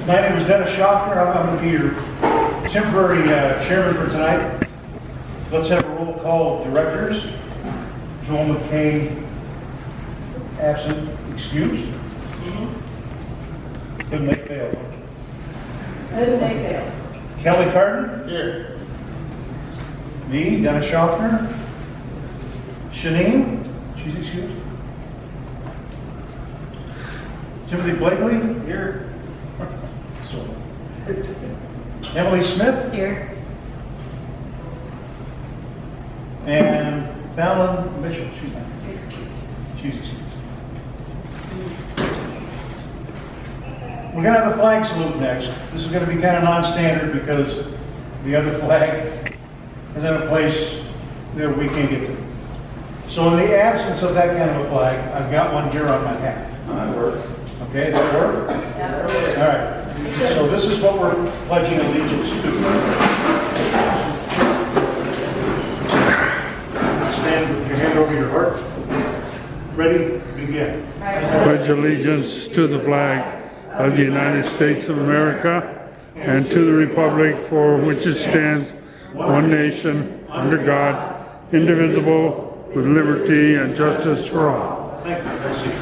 My name is Dennis Schaffner. I'm going to be your temporary chairman for tonight. Let's have a roll call of directors. Joel McCain, absent, excused. Couldn't make bail. Couldn't make bail. Kelly Carden. Here. Me, Dennis Schaffner. Shanine, she's excused. Timothy Blakely, here. So, Emily Smith Here. and Fallon Mitchell. She's not here. Excuse. She's excused. We're going to have the flag salute next. This is going to be kind of non-standard because the other flag is in a place that we can't get to. So in the absence of that kind of a flag, I've got one here on my hat. That works. Okay, does that work? Absolutely. All right. So this is what we're pledging allegiance to. Stand with your hand over your heart. Ready? Begin. Pledge allegiance to the flag of the United States of America and to the republic for which it stands, one nation, under God, indivisible, with liberty and justice for all. Thank you. Have a seat.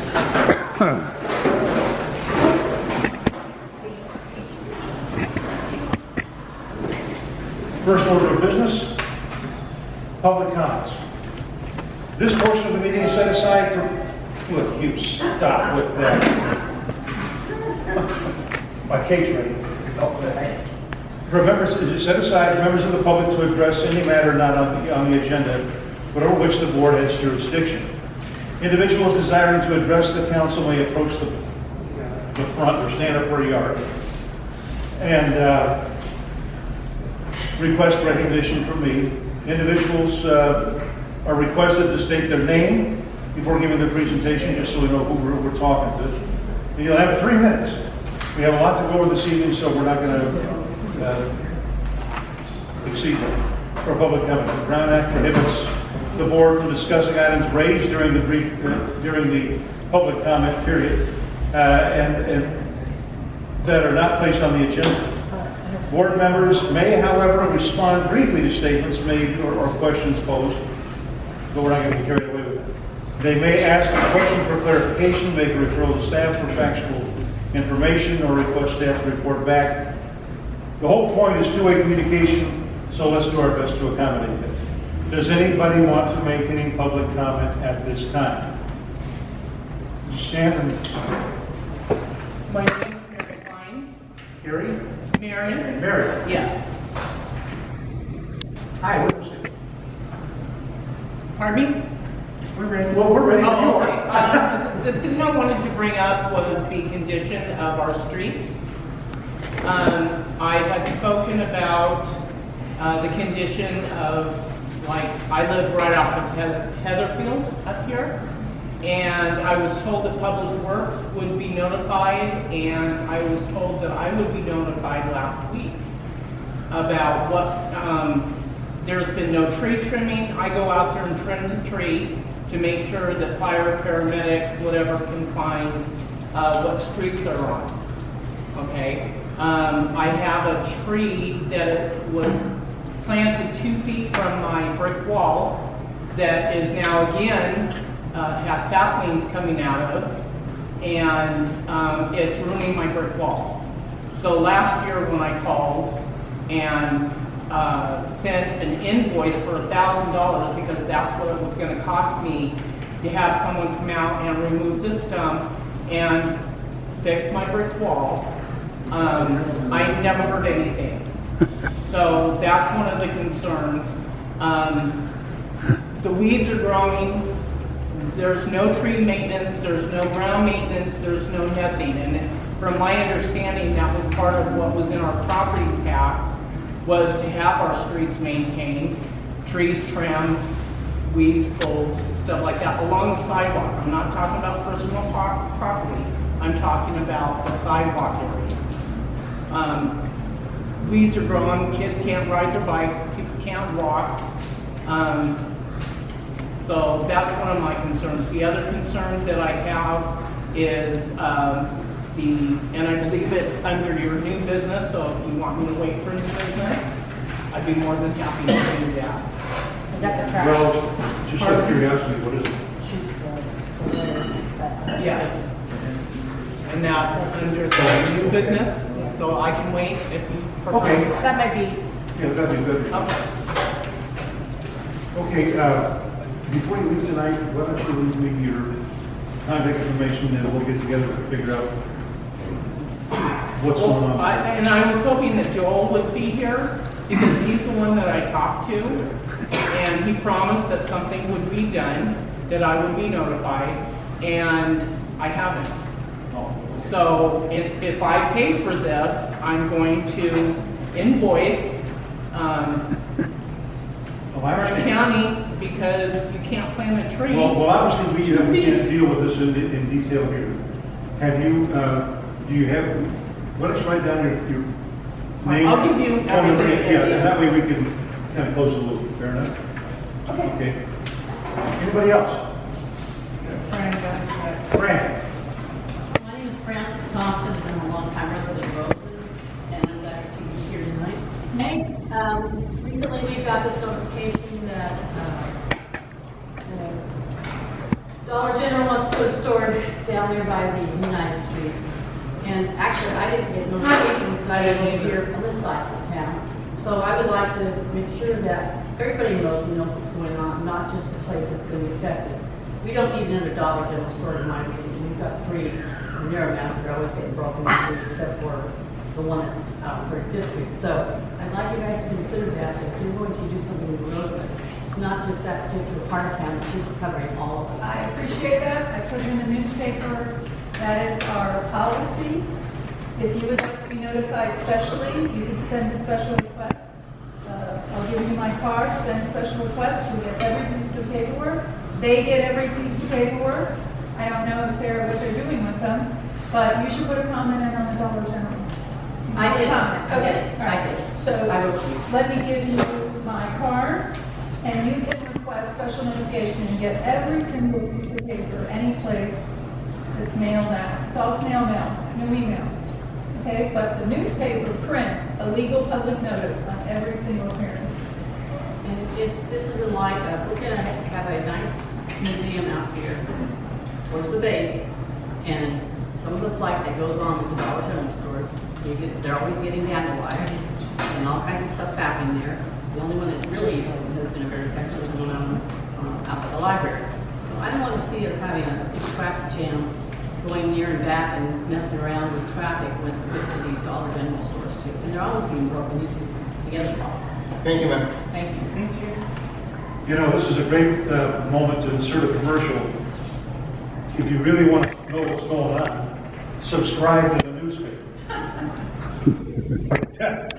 First order of business, public comments. This portion of the meeting is set aside for, look, you stop with that. My cake's ready. For members, is it set aside for members of the public to address any matter not on the agenda, but over which the board has jurisdiction. Individuals desiring to address the council may approach the front or stand up where you are and request recognition from me. Individuals are requested to state their name before giving their presentation, just so we know who we're talking to. And you'll have 3 minutes. We have a lot to go over this evening, so we're not going to exceed that for public comment. The Brown Act prohibits the board from discussing items raised during the public comment period and that are not placed on the agenda. Board members may, however, respond briefly to statements made or questions posed, but we're not going to be carried away with that. They may ask a question for clarification, make a referral to staff for factual information, or request staff to report back. The whole point is two-way communication, so let's do our best to accommodate that. Does anybody want to make any public comment at this time? Stand and My name is Mary Hines. Carrie? Marion? Mary? Yes. Hi, what was it? Pardon me? We're ready. Well, we're ready. Oh, You okay. are. The thing I wanted to bring up was the condition of our streets. I had spoken about the condition of, like, I live right off of Heatherfield up here, and I was told that Public Works would be notified, and I was told that I would be notified last week about what, there's been no tree trimming. I go out there and trim the tree to make sure that fire, paramedics, whatever can find what street they're on, okay? I have a tree that was planted 2 feet from my brick wall that is now again has saplings coming out of, and it's ruining my brick wall. So last year when I called and sent an invoice for $1,000 because that's what it was going to cost me to have someone come out and remove the stump and fix my brick wall, I never heard anything. So that's one of the concerns. The weeds are growing. There's no tree maintenance. There's no ground maintenance. There's no nothing. And from my understanding, that was part of what was in our property tax, was to have our streets maintained, trees trimmed, weeds pulled, stuff like that, along the sidewalk. I'm not talking about personal property. I'm talking about the sidewalk area. Weeds are growing, kids can't ride their bikes, people can't walk. So that's one of my concerns. The other concern that I have is and I believe it's under your new business, so if you want me to wait for new business, I'd be more than happy to do that. Is that the trash? Well, just out of curiosity, what is it? She's the letter. Yes. And that's under the new business, so I can wait if you prefer. Okay. That might be, Yeah, that'd be good. Okay. Okay, before you leave tonight, why don't you leave me your contact information, and we'll get together to figure out what's going Well, on. and I was hoping that Joel would be here, because he's the one that I talked to, and he promised that something would be done, that I would be notified, and I haven't. So if I pay for this, I'm going to invoice Well, I Warren understand. County, because you can't plant a tree. Well, obviously, we 2 can't feet. deal with this in detail here. Have you, do you have, why don't you write down your name? I'll give you phone number, everything. Yeah, and that way we can kind of close the loop, fair enough? Okay. Anybody else? Fran? My name is Frances Thompson, and I'm a longtime resident of Roseland, and I'm glad to see you here tonight. Hey, recently we got this notification that Dollar General wants to put a store down there by the United Street. And actually, I didn't get notification because I didn't live here on this side of town. So I would like to make sure that everybody in Roseland knows what's going on, not just the place that's going to be affected. We don't need another Dollar General store in my opinion. We've got 3, and they're a mess. They're always getting broken into, except for the one that's out in 35th Street. So I'd like you guys to consider that if you're going to do something with Roseland. It's not just that particular part of town, but you're covering all of us. I appreciate that. I put in the newspaper, that is our policy. If you would like to be notified specially, you can send a special request. I'll give you my card, send a special request, you'll get every piece of paperwork. They get every piece of paperwork. I don't know what they're doing with them, but you should put a comment in on the Dollar General. I did. Comment. I did. Okay, all right. I did. So I wrote to you. let me give you my card, and you can request special notification and get every single piece of paper, any place that's mailed out. It's all snail mail, no emails. Okay, but the newspaper prints a legal public notice on every single appearance. And this is in light of, we're gonna have a nice museum out here towards the base, and some of the blight that goes on with the Dollar General stores, they're always getting vandalized, and all kinds of stuff's happening there. The only one that really has been a very effective was the one out at the library. So I don't want to see us having a big traffic jam going near and back and messing around with traffic with these Dollar General stores too. And they're always being broken into together. Thank you, ma'am. Thank you. You know, this is a great moment to insert a commercial. If you really want to know what's going on, subscribe to the newspaper.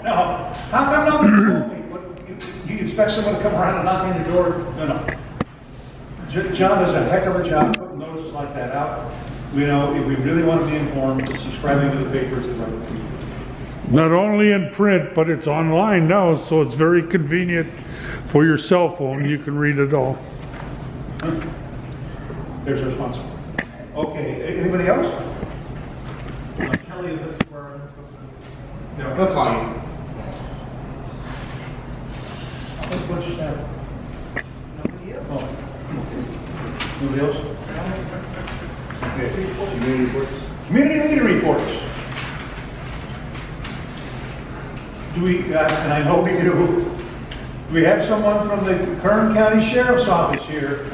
Now, how come nobody told me? What, you expect someone to come around and knock on your door? No. John does a heck of a job putting notices like that out. You know, if we really want to be informed, subscribing to the paper is the right thing. Not only in print, but it's online now, so it's very convenient for your cell phone. You can read it all. There's a response. Okay, anybody else? Kelly, is this where I'm supposed to? No, he'll call you. What just happened? Nobody else. Oh, okay. Nobody else? Okay. Community reports. Community leader reports. Do we, and I know we do we have someone from the Kern County Sheriff's Office here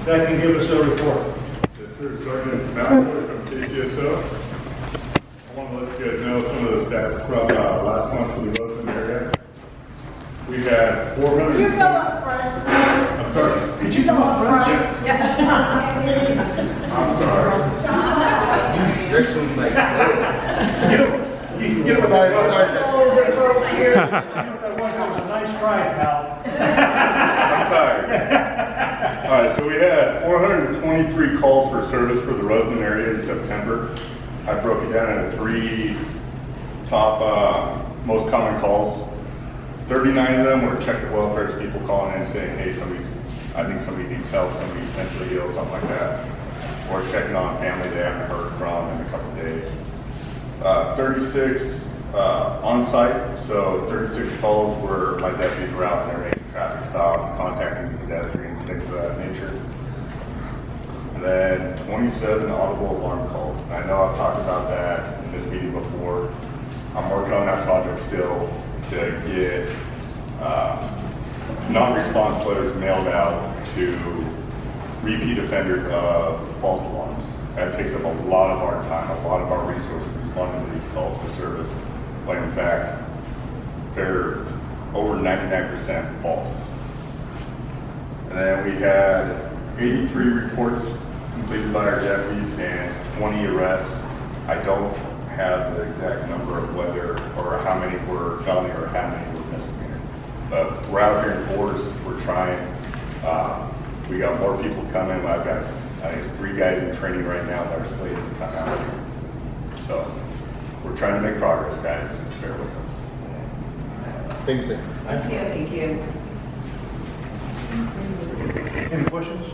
that can give us a report? Yes, sir. Sergeant Malloy from KCSO. I want to let you guys know some of the stats from last month for the Roseland area. We had 400. Could you go up front? I'm sorry. Could you come up front? Yes. I'm sorry. Restrictions like Get up. Sorry. That was a nice try, pal. I'm tired. All right, so we had 423 calls for service for the Roseland area in September. I broke it down into 3 top most common calls. 39 of them were check the welfare, people calling in saying, hey, I think somebody needs help, somebody's mentally ill, something like that. Or checking on family they haven't heard from in a couple of days. 36 on-site, so 36 calls where my deputies were out there making traffic stops, contacting the pedestrians, things of that nature. And then 27 audible alarm calls. And I know I've talked about that in this meeting before. I'm working on that project still to get non-response letters mailed out to repeat offenders of false alarms. That takes up a lot of our time, a lot of our resources responding to these calls for service. But in fact, they're over 99% false. And then we had 83 reports completed by our deputies and 20 arrests. I don't have the exact number of whether or how many were felony or how many were misdemeanor. But we're out here in force, we're trying. We got more people coming. I've got, I think it's 3 guys in training right now that are slated to come out here. So we're trying to make progress, guys, and just bear with us. Thank you, sir. Thank you, thank you. Any questions?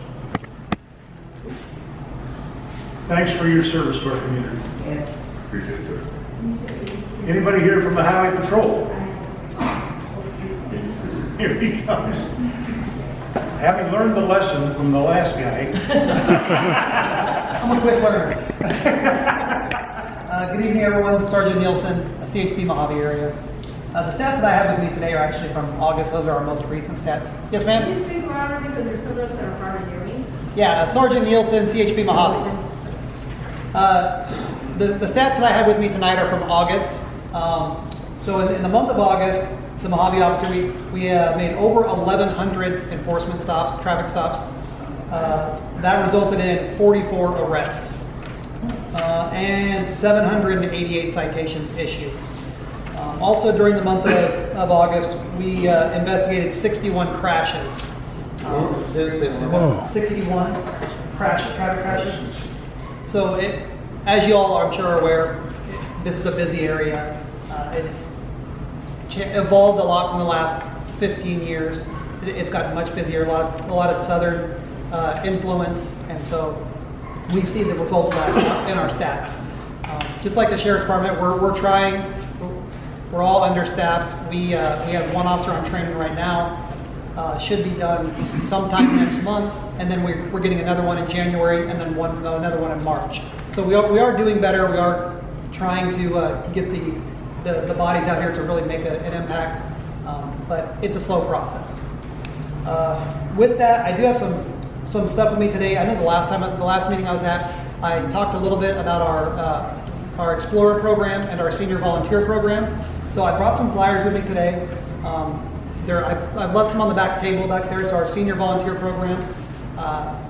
Thanks for your service to our community. Yes. Appreciate it, sir. Anybody here from the Highway Patrol? Here he comes. Having learned the lesson from the last guy, I'm a quick learner. Good evening, everyone. Sergeant Nielsen, CHP Mojave area. The stats that I have with me today are actually from August. Those are our most recent stats. Yes, ma'am? Can you speak louder because there's some of us that are hard to hear me? Yeah, Sergeant Nielsen, CHP Mojave. The stats that I have with me tonight are from August. So in the month of August, as a Mojave officer, we made over 1,100 enforcement stops, traffic stops. That resulted in 44 arrests and 788 citations issued. Also during the month of August, we investigated 61 crashes. 61 crashes, traffic crashes. So as you all, I'm sure, are aware, this is a busy area. It's evolved a lot from the last 15 years. It's gotten much busier, a lot of southern influence, and so we see the result of that in our stats. Just like the Sheriff's Department, we're trying. We're all understaffed. We have 1 officer on training right now. Should be done sometime next month, and then we're getting another one in January, and then another one in March. So we are doing better. We are trying to get the bodies out here to really make an impact, but it's a slow process. With that, I do have some stuff with me today. I know the last meeting I was at, I talked a little bit about our Explorer program and our senior volunteer program. So I brought some flyers with me today. I've left some on the back table back there. So our senior volunteer program.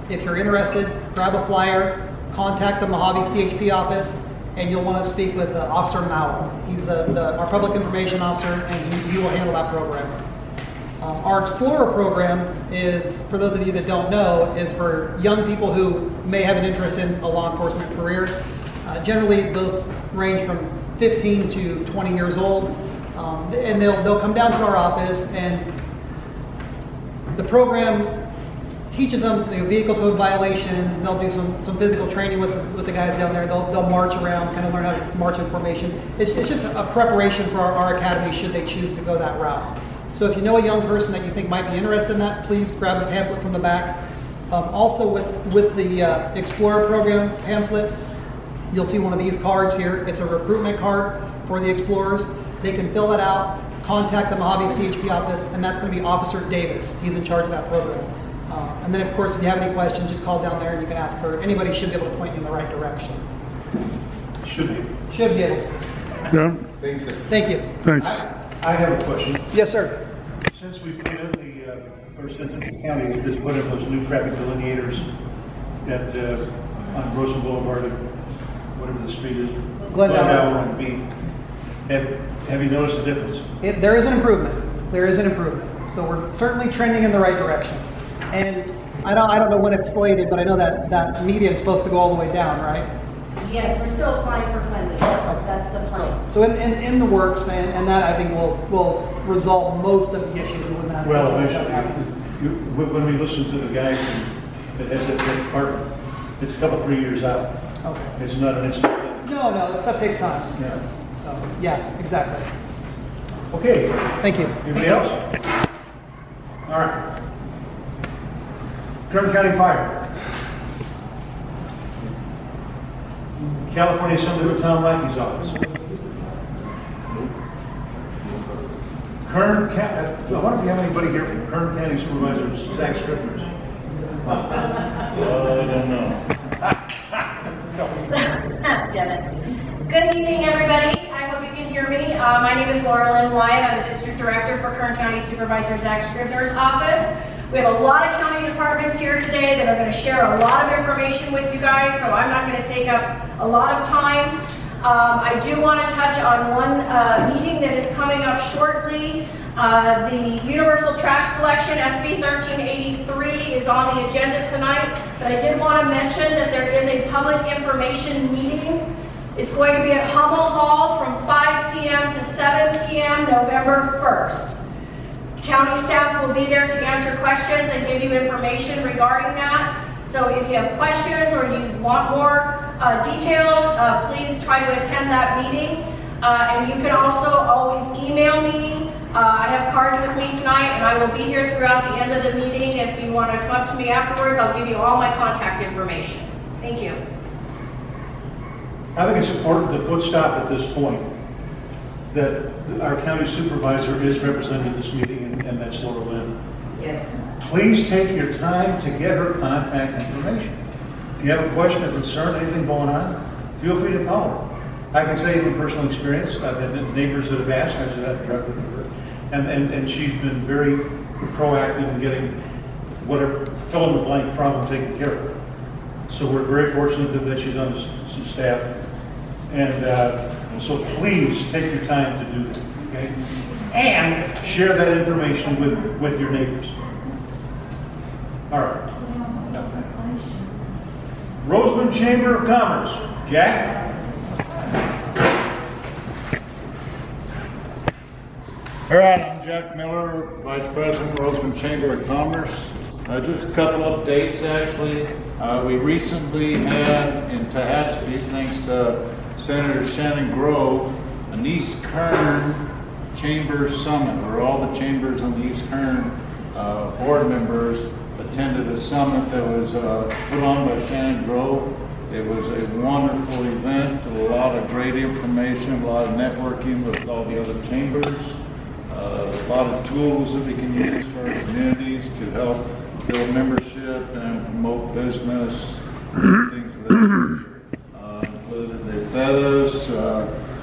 If you're interested, grab a flyer, contact the Mojave CHP office, and you'll want to speak with Officer Mauer. He's our public information officer, and he will handle that program. Our Explorer program is, for those of you that don't know, is for young people who may have an interest in a law enforcement career. Generally, those range from 15 to 20 years old, and they'll come down to our office, and the program teaches them vehicle code violations, and they'll do some physical training with the guys down there. They'll march around, kind of learn how to march in formation. It's just a preparation for our academy should they choose to go that route. So if you know a young person that you think might be interested in that, please grab a pamphlet from the back. Also with the Explorer program pamphlet, you'll see one of these cards here. It's a recruitment card for the Explorers. They can fill that out, contact the Mojave CHP office, and that's going to be Officer Davis. He's in charge of that program. And then, of course, if you have any questions, just call down there and you can ask her. Anybody should be able to point you in the right direction. should be. Should be able to. Yeah, Thanks, sir. Thank you. thanks. I have a question. Yes, sir. Since we put in since the county just put in those new traffic delineators at, on Grossman Boulevard, whatever the street is. Glendower. And B. Have you noticed a difference? There is an improvement. There is an improvement. So we're certainly trending in the right direction. And I don't know when it's slated, but I know that median is supposed to go all the way down, right? Yes, we're still applying for funding. That's the plan. So in the works, and that I think will resolve most of the issues with that. Well, when we listen to the guy that has that department, it's a couple, 3 years out. Okay. It's not an instant. No, that stuff takes time. Yeah. So, yeah, exactly. Okay, Thank you. anybody else? All right. Kern County Fire. California Assemblyman Tom Lackey's office. I wonder if you have anybody here from Kern County Supervisor Zach Scribner's. I don't know. Dennis. Good evening, everybody. I hope you can hear me. My name is Laura Lynn Wyatt. I'm the District Director for Kern County Supervisor Zach Scribner's office. We have a lot of county departments here today that are going to share a lot of information with you guys, so I'm not going to take up a lot of time. I do want to touch on one meeting that is coming up shortly. The Universal Trash Collection, SB 1383, is on the agenda tonight, but I did want to mention that there is a public information meeting. It's going to be at Hummel Hall from 5 p.m. to 7 p.m. November 1st. County staff will be there to answer questions and give you information regarding that. So if you have questions or you want more details, please try to attend that meeting. And you can also always email me. I have cards with me tonight, and I will be here throughout the end of the meeting. If you want to come up to me afterwards, I'll give you all my contact information. Thank you. I think it's important to foot stop at this point that our county supervisor is represented at this meeting, and that's Laura Lynn. Yes. Please take your time to get her contact information. If you have a question or concern, anything going on, feel free to call her. I can say from personal experience, I've had neighbors that have asked, I said, I've talked with her. And she's been very proactive in getting whatever fill in the blank problem taken care of. So we're very fortunate that she's on some staff. And so please take your time to do that, okay? And share that information with your neighbors. All right. Roseman Chamber of Commerce. Jack? All right, I'm Jack Miller, Vice President, Roseman Chamber of Commerce. Just a couple updates, actually. We recently had in Tehachapi, thanks to Senator Shannon Grove, an East Kern Chamber Summit, where all the chambers on the East Kern board members attended a summit that was put on by Shannon Grove. It was a wonderful event, a lot of great information, a lot of networking with all the other chambers. A lot of tools that we can use for our communities to help build membership and promote business, things of that nature. Included, they fed us,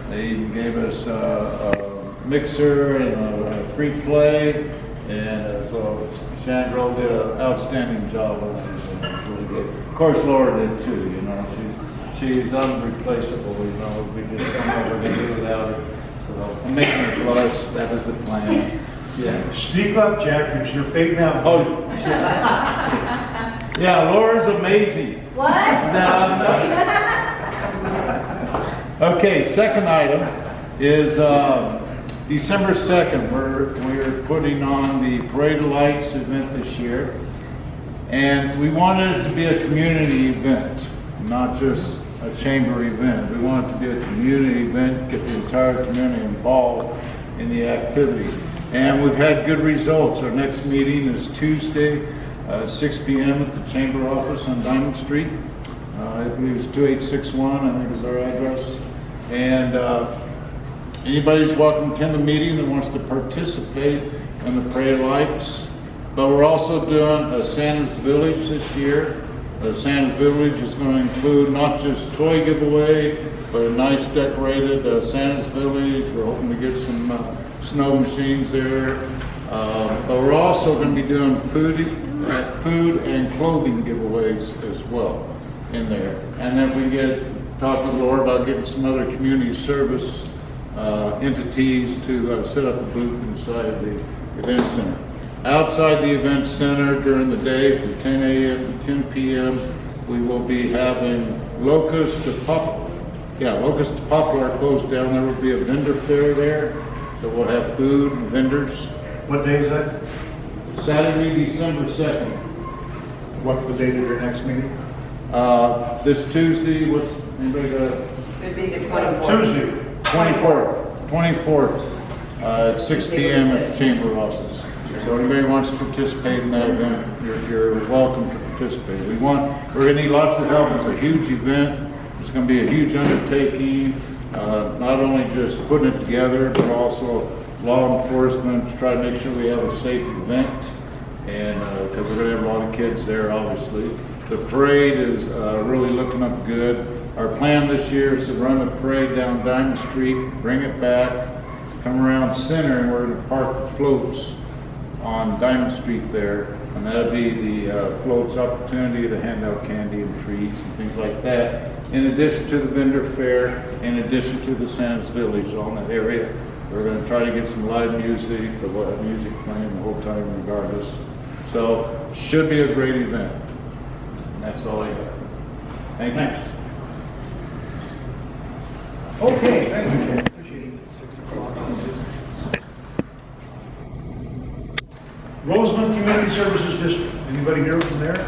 they even gave us a mixer and a free play, and so Shannon Grove did an outstanding job on it. It was really good. Of course, Laura did too. You know, she's unreplaceable. You know, we just don't know what we're gonna do without her. So I'm making it blush. That was the plan. Yeah. Speak up, Jack. It's your fate now. Oh, yeah. Laura's amazing. What? Okay. Second item is December 2nd. We're putting on the Parade of Lights event this year, and we wanted it to be a community event, not just a chamber event. We want it to be a community event, get the entire community involved in the activity. And we've had good results. Our next meeting is Tuesday, 6 p.m. at the chamber office on Diamond Street. I believe it's 2861, I think is our address. And anybody's welcome to attend the meeting that wants to participate in the Parade of Lights. But we're also doing a Santa's Village this year. Santa's Village is going to include not just toy giveaway, but a nice decorated Santa's Village. We're hoping to get some snow machines there. But we're also going to be doing food and clothing giveaways as well in there. And then we talk with Laura about getting some other community service entities to set up a booth inside the event center. Outside the event center during the day from 10 a.m. to 10 p.m. we will be having Locust to Poplar closed down. There will be a vendor fair there, so we'll have food and vendors. What day is that? Saturday, December 2nd. What's the date of your next meeting? This Tuesday, anybody got? It'd be the 24th. Tuesday. 24th, at 6 p.m. at the Chamber office. So anybody who wants to participate in that event, you're welcome to participate. We're gonna need lots of help. It's a huge event. It's gonna be a huge undertaking, not only just putting it together, but also law enforcement to try to make sure we have a safe event. And, cause we're gonna have a lot of kids there, obviously. The parade is, really looking up good. Our plan this year is to run the parade down Diamond Street, bring it back, come around center, and we're gonna park the floats on Diamond Street there. And that'll be the floats opportunity to hand out candy and treats and things like that. In addition to the vendor fair, in addition to the Santa's Village on that area. We're gonna try to get some live music, but we'll have music playing the whole time regardless. So, should be a great event. And that's all I got. Thank you. Thanks. Okay, thank you, Ken. Appreciate it. 6 o'clock. Roseman Community Services District. Anybody here from there?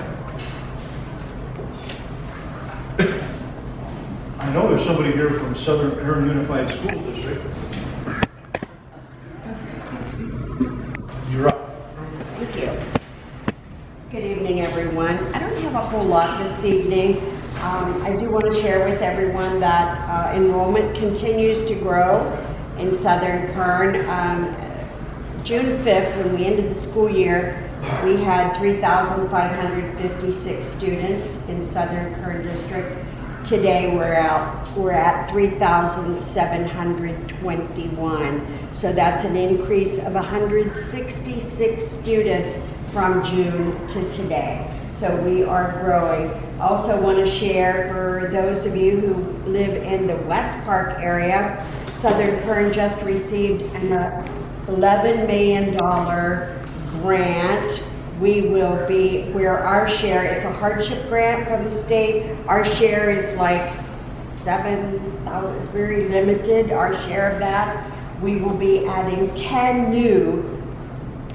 I know there's somebody here from Southern Kern Unified School District. You're up. Thank you. Good evening, everyone. I don't have a whole lot this evening. I do want to share with everyone that enrollment continues to grow in Southern Kern. June 5th, when we ended the school year, we had 3,556 students in Southern Kern District. Today, we're at 3,721. So that's an increase of 166 students from June to today. So we are growing. Also want to share for those of you who live in the West Park area, Southern Kern just received an $11 million grant. Where our share, it's a hardship grant from the state. Our share is like $7,000, it's very limited, our share of that. We will be adding 10 new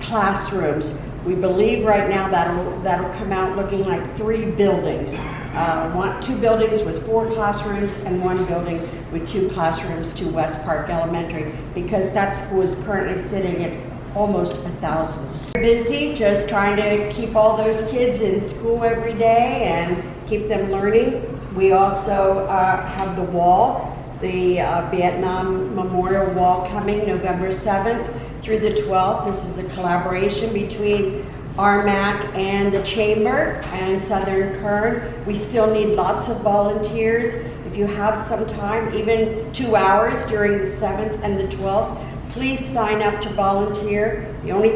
classrooms. We believe right now that'll come out looking like 3 buildings. 2 buildings with 4 classrooms and 1 building with 2 classrooms to West Park Elementary, because that school is currently sitting at almost 1,000 students. Busy just trying to keep all those kids in school every day and keep them learning. We also have the wall, the Vietnam Memorial Wall coming November 7th through the 12th. This is a collaboration between RMAC and the Chamber and Southern Kern. We still need lots of volunteers. If you have some time, even 2 hours during the 7th and the 12th, please sign up to volunteer. The only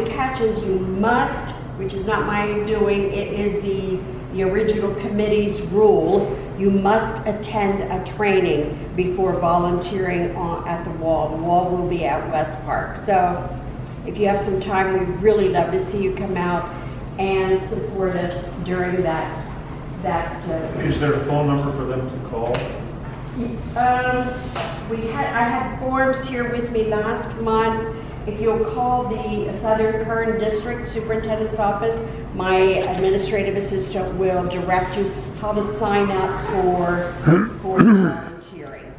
catch is you must, which is not my doing, it is the original committee's rule, you must attend a training before volunteering at the wall. The wall will be at West Park. So if you have some time, we'd really love to see you come out and support us during that. Is there a phone number for them to call? I had forms here with me last month. If you'll call the Southern Kern District Superintendent's Office, my administrative assistant will direct you how to sign up for volunteering.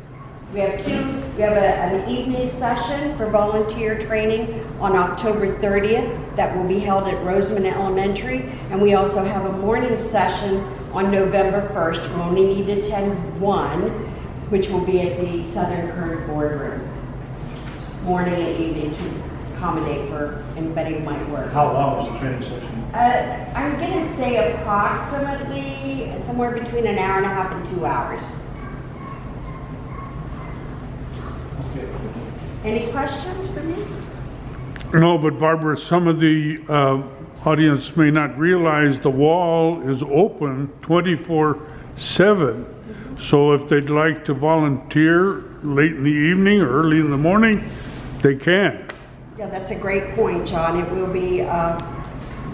We have an evening session for volunteer training on October 30th that will be held at Roseman Elementary, and we also have a morning session on November 1st. We only need to attend one, which will be at the Southern Kern Boardroom, morning and evening, to accommodate for anybody who might work. How long is the training session? I'm gonna say approximately somewhere between an hour and a half and 2 hours. Okay. Any questions for me? No, but Barbara, some of the audience may not realize the wall is open 24/7. So if they'd like to volunteer late in the evening or early in the morning, they can. Yeah, that's a great point, John. It will be,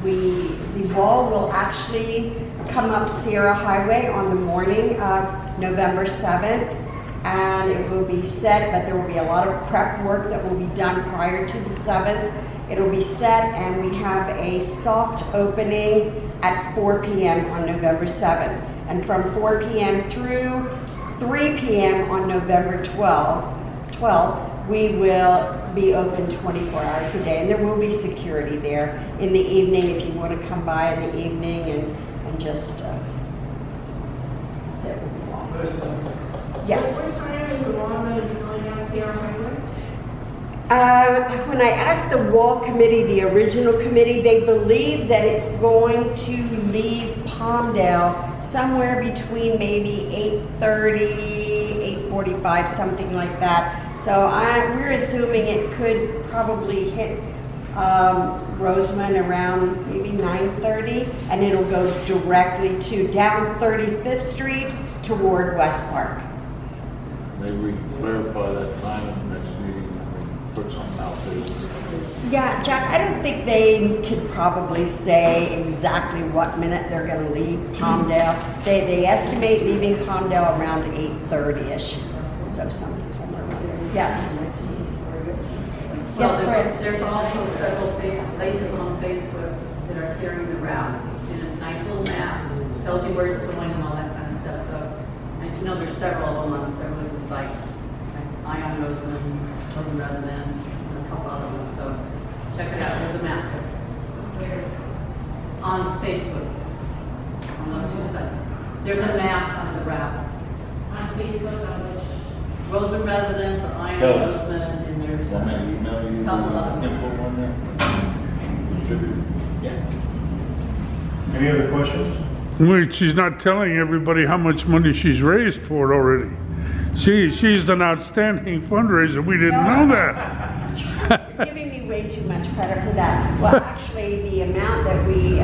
the wall will actually come up Sierra Highway on the morning of November 7th, and it will be set, but there will be a lot of prep work that will be done prior to the 7th. It'll be set, and we have a soft opening at 4 p.m. on November 7th. And from 4 p.m. through 3 p.m. on November 12th, we will be open 24 hours a day, and there will be security there in the evening if you want to come by in the evening and just sit with the wall. Yes. What time is the wall going to be going down Sierra Highway? When I asked the wall committee, the original committee, they believe that it's going to leave Palmdale somewhere between maybe 8:30, 8:45, something like that. So we're assuming it could probably hit Roseman around maybe 9:30, and it'll go directly to down 35th Street toward West Park. Maybe we can clarify that time in the next meeting, and we put something out there. Yeah, Jack, I don't think they could probably say exactly what minute they're gonna leave Palmdale. They estimate leaving Palmdale around 8:30-ish, so somewhere around there. Yes? Well, Yes, Fred? there's also several places on Facebook that are carrying the route. It's in a nice little map, tells you where it's going and all that kind of stuff. So, and you know, there's several of them on several of the sites. Like Ion Roseman, Roseman Residence, and a couple other ones. So check it out. There's a map on Facebook on those two sites. There's a map of the route. On Facebook, on which? Roseman Residence or Ion Tell us. Roseman, and there's Want me to email you Couple of the them. info on that? Distribute. Any other questions? Wait, she's not telling everybody how much money she's raised for it already. She's an outstanding fundraiser. We didn't know that. You're giving me way too much credit for that. Well, actually, the amount that we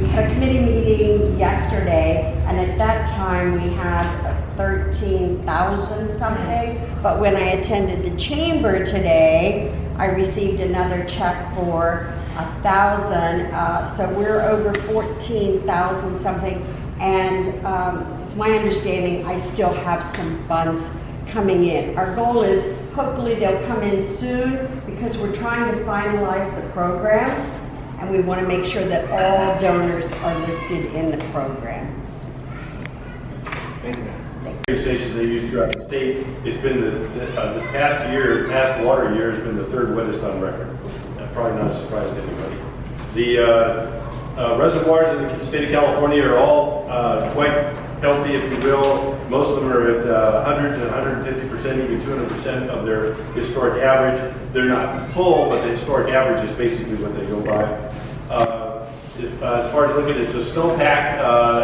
had a committee meeting yesterday, and at that time we had 13,000 something. But when I attended the chamber today, I received another check for 1,000. So we're over 14,000 something. And it's my understanding I still have some funds coming in. Our goal is hopefully they'll come in soon because we're trying to finalize the program, and we want to make sure that all donors are listed in the program. Stations they use throughout the state. It's been this past water year has been the third wettest on record. Probably not a surprise to anybody. The reservoirs in the state of California are all quite healthy, if you will. Most of them are at 100 to 150%, even 200% of their historic average. They're not full, but the historic average is basically what they go by. As far as looking at the snowpack,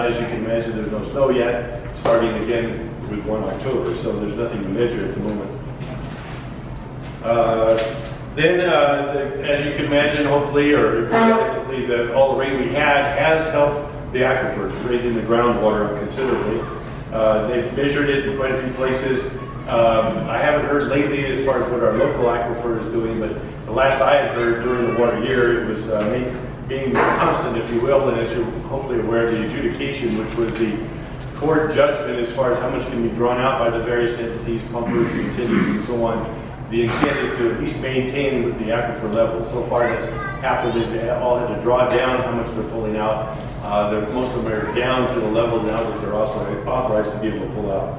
as you can imagine, there's no snow yet, starting again with 1 October, so there's nothing to measure at the moment. As you can imagine, hopefully, or realistically, that all the rain we had has helped the aquifers, raising the groundwater up considerably. They've measured it in quite a few places. I haven't heard lately as far as what our local aquifer is doing, but the last I had heard during the water year, it was being constant, if you will, and as you're hopefully aware, the adjudication, which was the court judgment as far as how much can be drawn out by the various entities, pumpers and cities and so on. The intent is to at least maintain the aquifer level. So far that's happened, they all had to draw down how much they're pulling out. Most of them are down to the level now that they're also authorized to be able to pull out.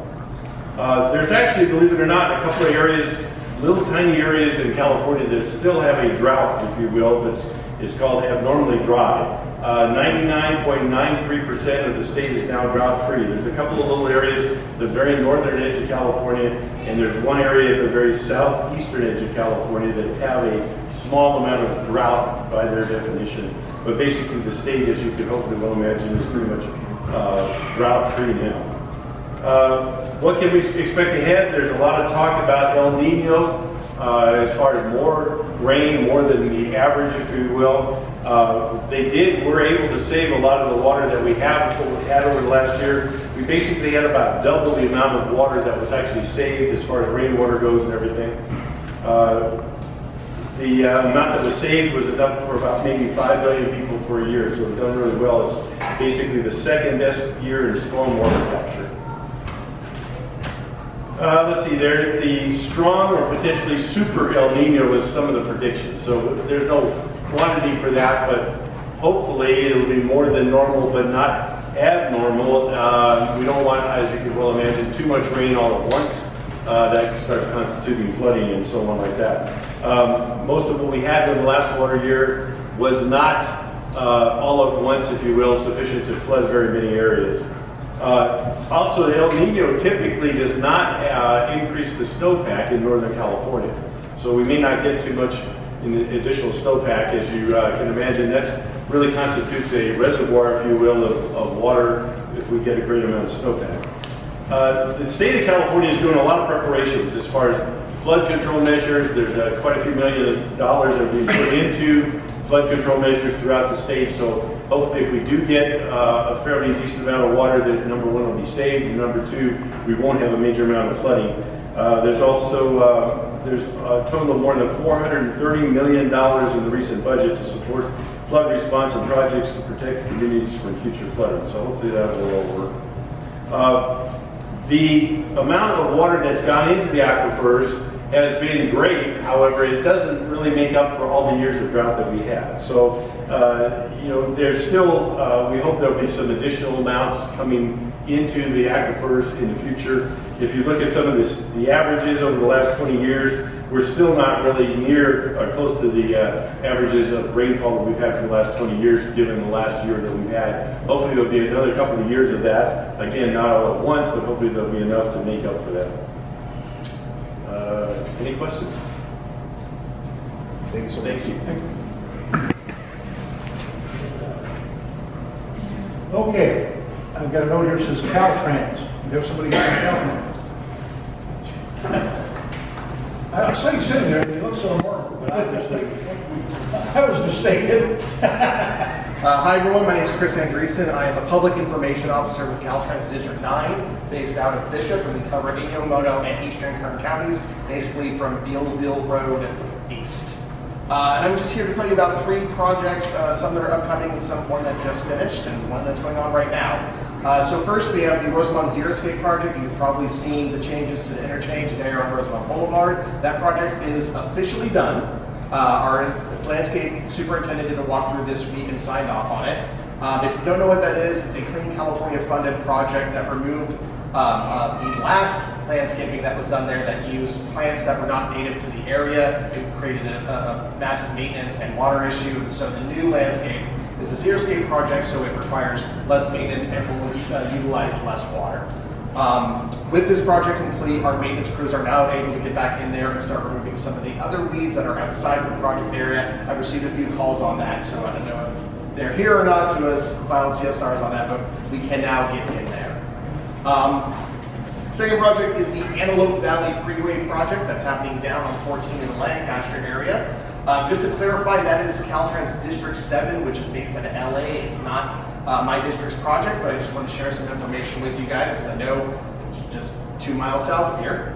There's actually, believe it or not, a couple of areas, little tiny areas in California that still have a drought, if you will, but it's called abnormally dry. 99.93% of the state is now drought-free. There's a couple of little areas, the very northern edge of California, and there's one area at the very southeastern edge of California that have a small amount of drought by their definition. But basically the state, as you can hopefully well imagine, is pretty much drought-free now. What can we expect ahead? There's a lot of talk about El Nino, as far as more rain, more than the average, if you will. We're able to save a lot of the water that we had over the last year. We basically had about double the amount of water that was actually saved as far as rainwater goes and everything. The amount that was saved was enough for about maybe 5 million people for a year, so we've done really well. It's basically the second best year in stormwater capture. Let's see there, the strong or potentially super El Nino is some of the predictions. So there's no quantity for that, but hopefully it'll be more than normal, but not abnormal. We don't want, as you can well imagine, too much rain all at once. That starts constituting flooding and so on like that. Most of what we had in the last water year was not all at once, if you will, sufficient to flood very many areas. Also, the El Nino typically does not increase the snowpack in Northern California. So we may not get too much in the additional snowpack. As you can imagine, that's really constitutes a reservoir, if you will, of water if we get a great amount of snowpack. The state of California is doing a lot of preparations as far as flood control measures. There's quite a few $1 million that are being put into flood control measures throughout the state. So hopefully if we do get a fairly decent amount of water, that number one will be saved, and number two, we won't have a major amount of flooding. There's also there's a total of more than $430 million in the recent budget to support flood response and projects to protect communities from future flooding. So hopefully that will all work. The amount of water that's gone into the aquifers has been great. However, it doesn't really make up for all the years of drought that we had. So, there's still, we hope there'll be some additional amounts coming into the aquifers in the future. If you look at some of the averages over the last 20 years, we're still not really near or close to the averages of rainfall that we've had for the last 20 years, given the last year that we've had. Hopefully there'll be another couple of years of that. Again, not all at once, but hopefully there'll be enough to make up for that. Any questions? Thank you so much. Thank you. Okay, I've got a note here that says Caltrans. You have somebody here from Caltrans? I saw you sitting there, and you look so remarkable, but I was mistaken. Hi everyone, my name is Chris Andreessen. I am the Public Information Officer with Caltrans District 9, based out of Bishop, and we cover Inyo, Mono, and Eastern Kern counties, basically from Bealville Road east. And I'm just here to tell you about 3 projects, some that are upcoming and some one that just finished, and one that's going on right now. So first we have the Rosamond Xeriscape project. You've probably seen the changes to the interchange there on Rosamond Boulevard. That project is officially done. Our landscape superintendent did a walkthrough this week and signed off on it. If you don't know what that is, it's a Clean California funded project that removed the last landscaping that was done there that used plants that were not native to the area. It created a massive maintenance and water issue. So the new landscape is a Xeriscape project, so it requires less maintenance and will utilize less water. With this project complete, our maintenance crews are now able to get back in there and start removing some of the other weeds that are outside of the project area. I've received a few calls on that, so I don't know if they're here or not who has filed CSRs on that, but we can now get in there. Second project is the Antelope Valley Freeway project that's happening down on 14 in the Lancaster area. Just to clarify, that is Caltrans District 7, which is based out of LA. It's not my district's project, but I just want to share some information with you guys because I know it's just 2 miles south of here.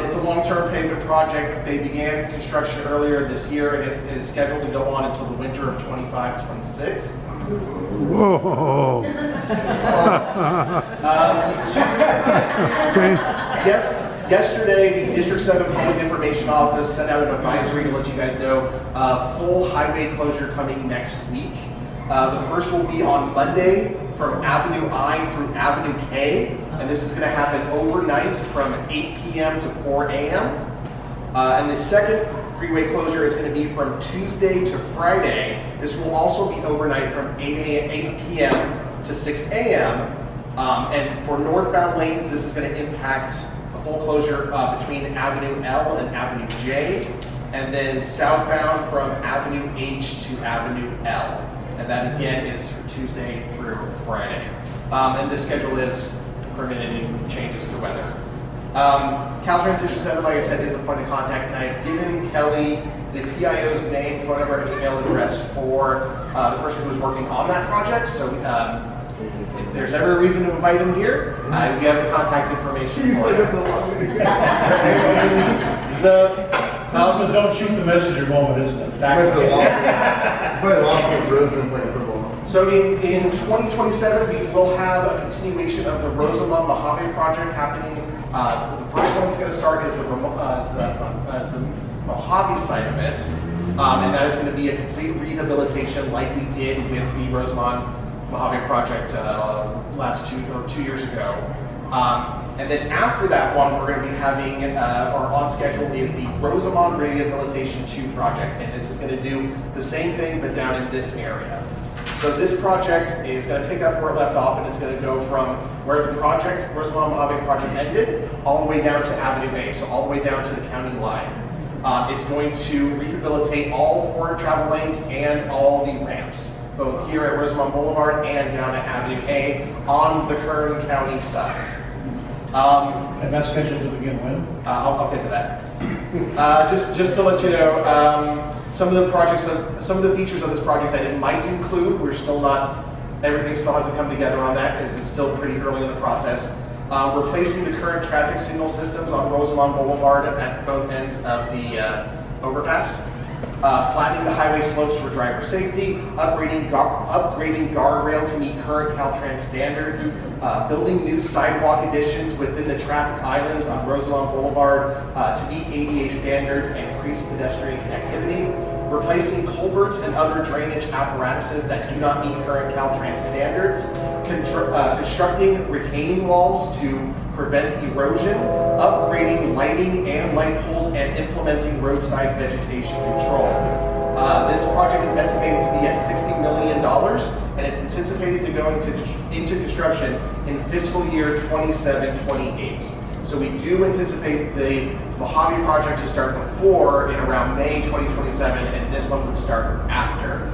It's a long-term pavement project. They began construction earlier this year, and it is scheduled to go on until the winter of 25-26. Whoa. Okay. Yesterday, the District 7 Public Information Office sent out an advisory to let you guys know full highway closure coming next week. The first will be on Monday from Avenue I through Avenue K, and this is going to happen overnight from 8 p.m. to 4 a.m. And the second freeway closure is going to be from Tuesday to Friday. This will also be overnight from 8 p.m. to 6 a.m. And for northbound lanes, this is going to impact a full closure between Avenue L and Avenue J, and then southbound from Avenue H to Avenue L. And that again is from Tuesday through Friday. And this schedule is permitting changes to weather. Caltrans District 7, like I said, is a point of contact, and I've given Kelly the PIO's name, phone number, and email address for the person who's working on that project. So if there's ever a reason to invite him here, we have the contact information. He said it's a long way to go. So, This is a don't shoot the messenger moment, isn't it? Exactly. Lost against Rosamond playing football. So in 2027, we will have a continuation of the Rosamond Mojave project happening. The first one that's going to start is the Mojave side of it. And that is going to be a complete rehabilitation like we did with the Rosamond Mojave project last 2 years ago. And then after that one, we're going to be having, or on schedule, is the Rosamond Rehabilitation 2 project. And this is going to do the same thing, but down in this area. So this project is going to pick up where it left off, and it's going to go from where the project, Rosamond Mojave project ended, all the way down to Avenue Bay, so all the way down to the county line. It's going to rehabilitate all 4 travel lanes and all the ramps, both here at Rosamond Boulevard and down at Avenue A on the Kern County side. And that's scheduled to begin when? I'll get to that. Just to let you know, some of the features of this project that it might include, we're still not, everything still hasn't come together on that, as it's still pretty early in the process. Replacing the current traffic signal systems on Rosamond Boulevard at both ends of the overpass. Flattening the highway slopes for driver safety, upgrading guardrail to meet current Caltrans standards, building new sidewalk additions within the traffic islands on Rosamond Boulevard to meet ADA standards and increase pedestrian connectivity, replacing culverts and other drainage apparatuses that do not meet current Caltrans standards, constructing retaining walls to prevent erosion, upgrading lighting and light poles, and implementing roadside vegetation control. This project is estimated to be at $60 million, and it's anticipated to go into construction in fiscal year 27-28. So we do anticipate the Mojave project to start before, in around May 2027, and this one would start after.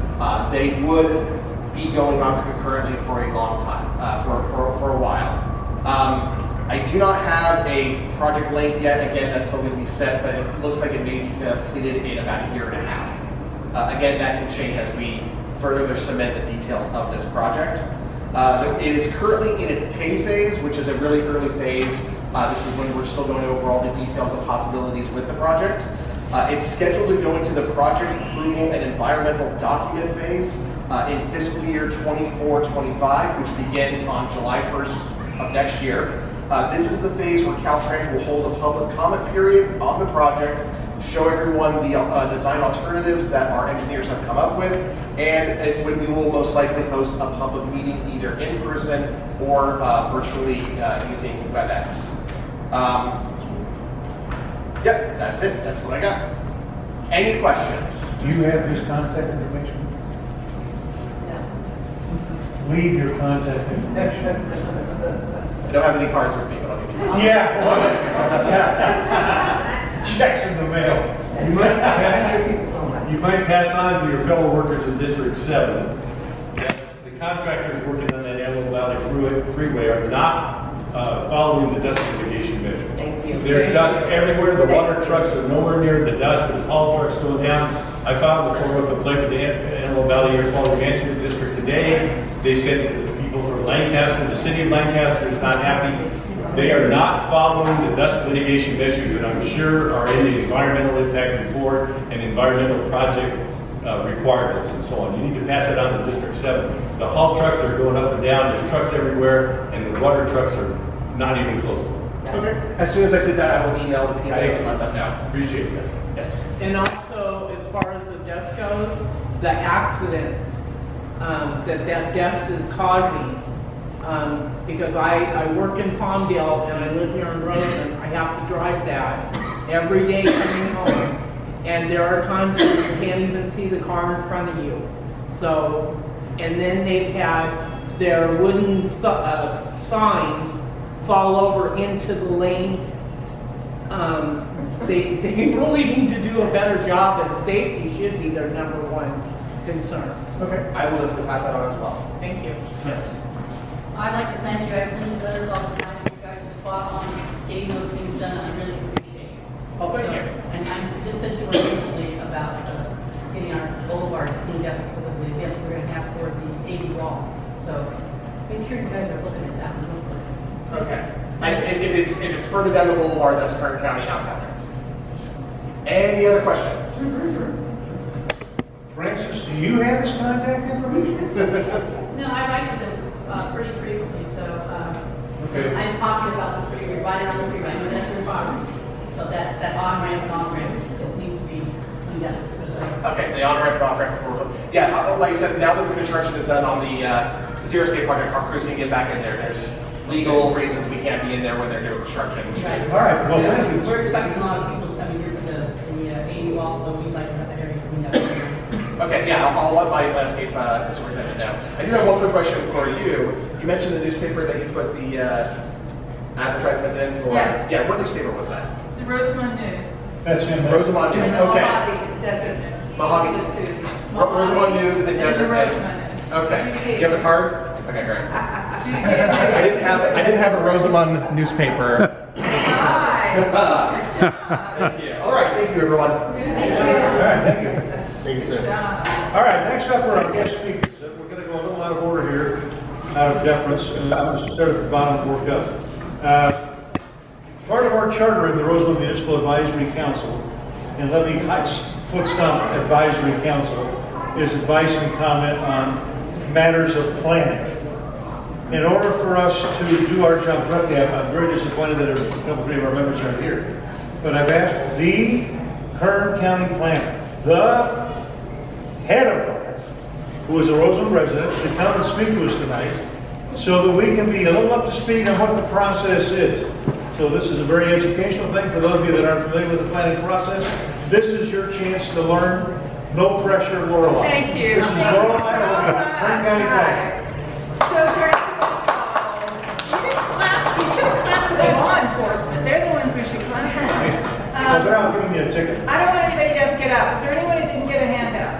They would be going on concurrently for a long time, for a while. I do not have a project length yet. Again, that's still going to be set, but it looks like it may be completed in about 1.5 years. Again, that can change as we further cement the details of this project. It is currently in its K phase, which is a really early phase. This is when we're still going over all the details and possibilities with the project. It's scheduled to go into the project approval and environmental document phase in fiscal year 24-25, which begins on July 1st of next year. This is the phase where Caltrans will hold a public comment period on the project, show everyone the design alternatives that our engineers have come up with, and it's when we will most likely host a public meeting either in person or virtually using WebEx. Yep, that's it. That's what I got. Any questions? Do you have his contact information? Leave your contact information. I don't have any cards with me, but I'll give you. Yeah. Checks in the mail. You might pass on to your fellow workers in District 7 that the contractors working on that Antelope Valley Freeway are not following the dust mitigation measure. Thank you. There's dust everywhere. The water trucks are nowhere near the dust. There's haul trucks going down. I filed the formal complaint with the Antelope Valley Air Quality Management District today. They said people from Lancaster, the city of Lancaster is not happy. They are not following the dust mitigation measures that I'm sure are in the environmental impact report and environmental project requirements and so on. You need to pass that on to District 7. The haul trucks are going up and down. There's trucks everywhere, and the water trucks are not even close to them. Okay. As soon as I sit down, I will email the PIO and let them know. Appreciate that. Yes. And also, as far as the dust goes, the accidents that dust is causing, because I work in Palmdale and I live here in Roseland, I have to drive that every day coming home. And there are times when you can't even see the car in front of you. So, and then they've had their wooden signs fall over into the lane. They really need to do a better job, and safety should be their #1 concern. Okay. I will definitely pass that on as well. Thank you. Yes. I'd like to thank you. I send you letters all the time. You guys are spot on getting those things done. I really appreciate it. Oh, thank you. And I just sent you one recently about getting our boulevard cleaned up because of the events we're going to have for the 80 wall. So make sure you guys are looking at that one. Okay. And if it's further down the boulevard, that's Kern County, not Caltrans. Any other questions? Francis, do you have his contact information? No, I write to them pretty frequently, so Okay. I'm talking about the freeway, riding on the freeway. I know that's your property. So that on-ramp and off-ramp it needs to be cleaned up. Okay, the on-ramp and off-ramp. Yeah, like I said, now that the construction is done on the the Sierra Escape project, our crews can get back in there. There's legal reasons we can't be in there when they're doing construction. Right. All right, well, thank you. We're expecting a lot of people to come in here for the AU also, we'd like to have that area cleaned up. Okay, yeah, I'll let my landscape superintendent know. I do have one quick question for you. You mentioned the newspaper that you put the advertisement in for. Yes. Yeah, what newspaper was that? It's the Rosamond News. That's him. Rosamond News, And the okay. Mojave Desert News. Mojave. The two. Rosamond News and And the Desert News. Rosamond News. Okay. Do you have a card? Okay, great. I I didn't have a Rosamond newspaper. Thank you. All right, thank you, everyone. All right, thank you. Thank you, sir. All right, next up are our guest speakers. We're going to go a little out of order here, out of deference, and I'm going to start at the bottom and work up. Part of our charter in the Rosamond Municipal Advisory Council, and let me foot stomp Advisory Council, is advice and comment on matters of planning. In order for us to do our job correctly, I'm very disappointed that a couple, three of our members aren't here. But I've asked the Kern County planner, the head of that, who is a Rosamond resident, to come and speak to us tonight so that we can be a little up to speed on what the process is. So this is a very educational thing for those of you that aren't familiar with the planning process. This is your chance to learn. No pressure, Lorelei. Thank you. This is Thank you Lorelei so Logan, much. Kern County planner. So, sir, you didn't clap. You should have clapped for the law enforcement. They're the ones we should clap for. Well, they're not giving me a ticket. I don't want anybody to have to get up. Is there anyone who didn't get a handout?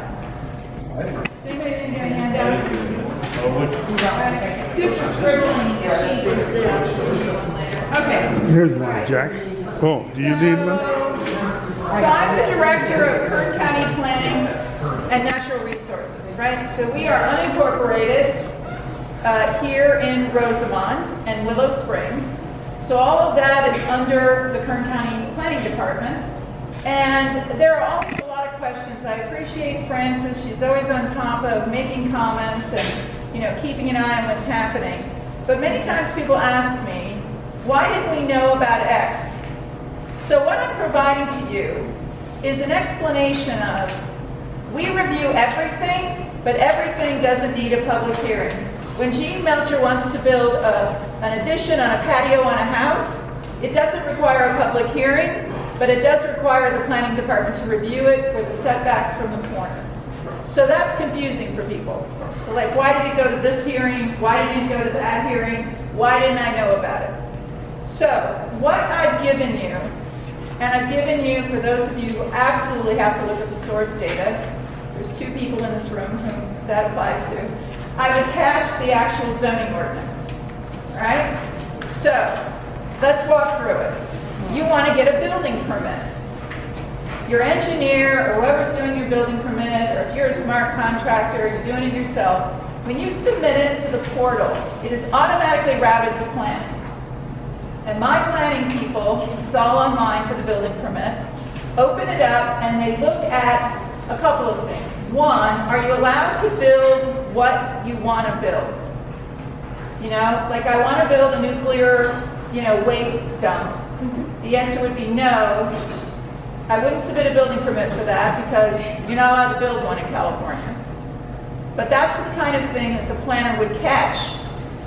Is anybody who didn't get a handout? It's good for scribbling sheets. Okay. Here's one, Jack. Oh, do you need one? So I'm the director of Kern County Planning and Natural Resources, right? So we are unincorporated here in Rosamond and Willow Springs. So all of that is under the Kern County Planning Department. And there are always a lot of questions. I appreciate Frances. She's always on top of making comments and, you know, keeping an eye on what's happening. But many times people ask me, why didn't we know about X? So what I'm providing to you is an explanation of, we review everything, but everything doesn't need a public hearing. When Gene Melcher wants to build an addition on a patio on a house, it doesn't require a public hearing, but it does require the planning department to review it for the setbacks from the corner. So that's confusing for people. Like, why did it go to this hearing? Why didn't it go to that hearing? Why didn't I know about it? So what I've given you, and I've given you, for those of you who absolutely have to look at the source data, there's 2 people in this room whom that applies to, I've attached the actual zoning ordinance, all right? So let's walk through it. You want to get a building permit. Your engineer or whoever's doing your building permit, or if you're a smart contractor, you're doing it yourself, when you submit it to the portal, it is automatically routed to planning. And my planning people, this is all online for the building permit, open it up and they look at a couple of things. One, are you allowed to build what you want to build? You know, like I want to build a nuclear, waste dump. The answer would be no. I wouldn't submit a building permit for that because you're not allowed to build one in California. But that's the kind of thing that the planner would catch.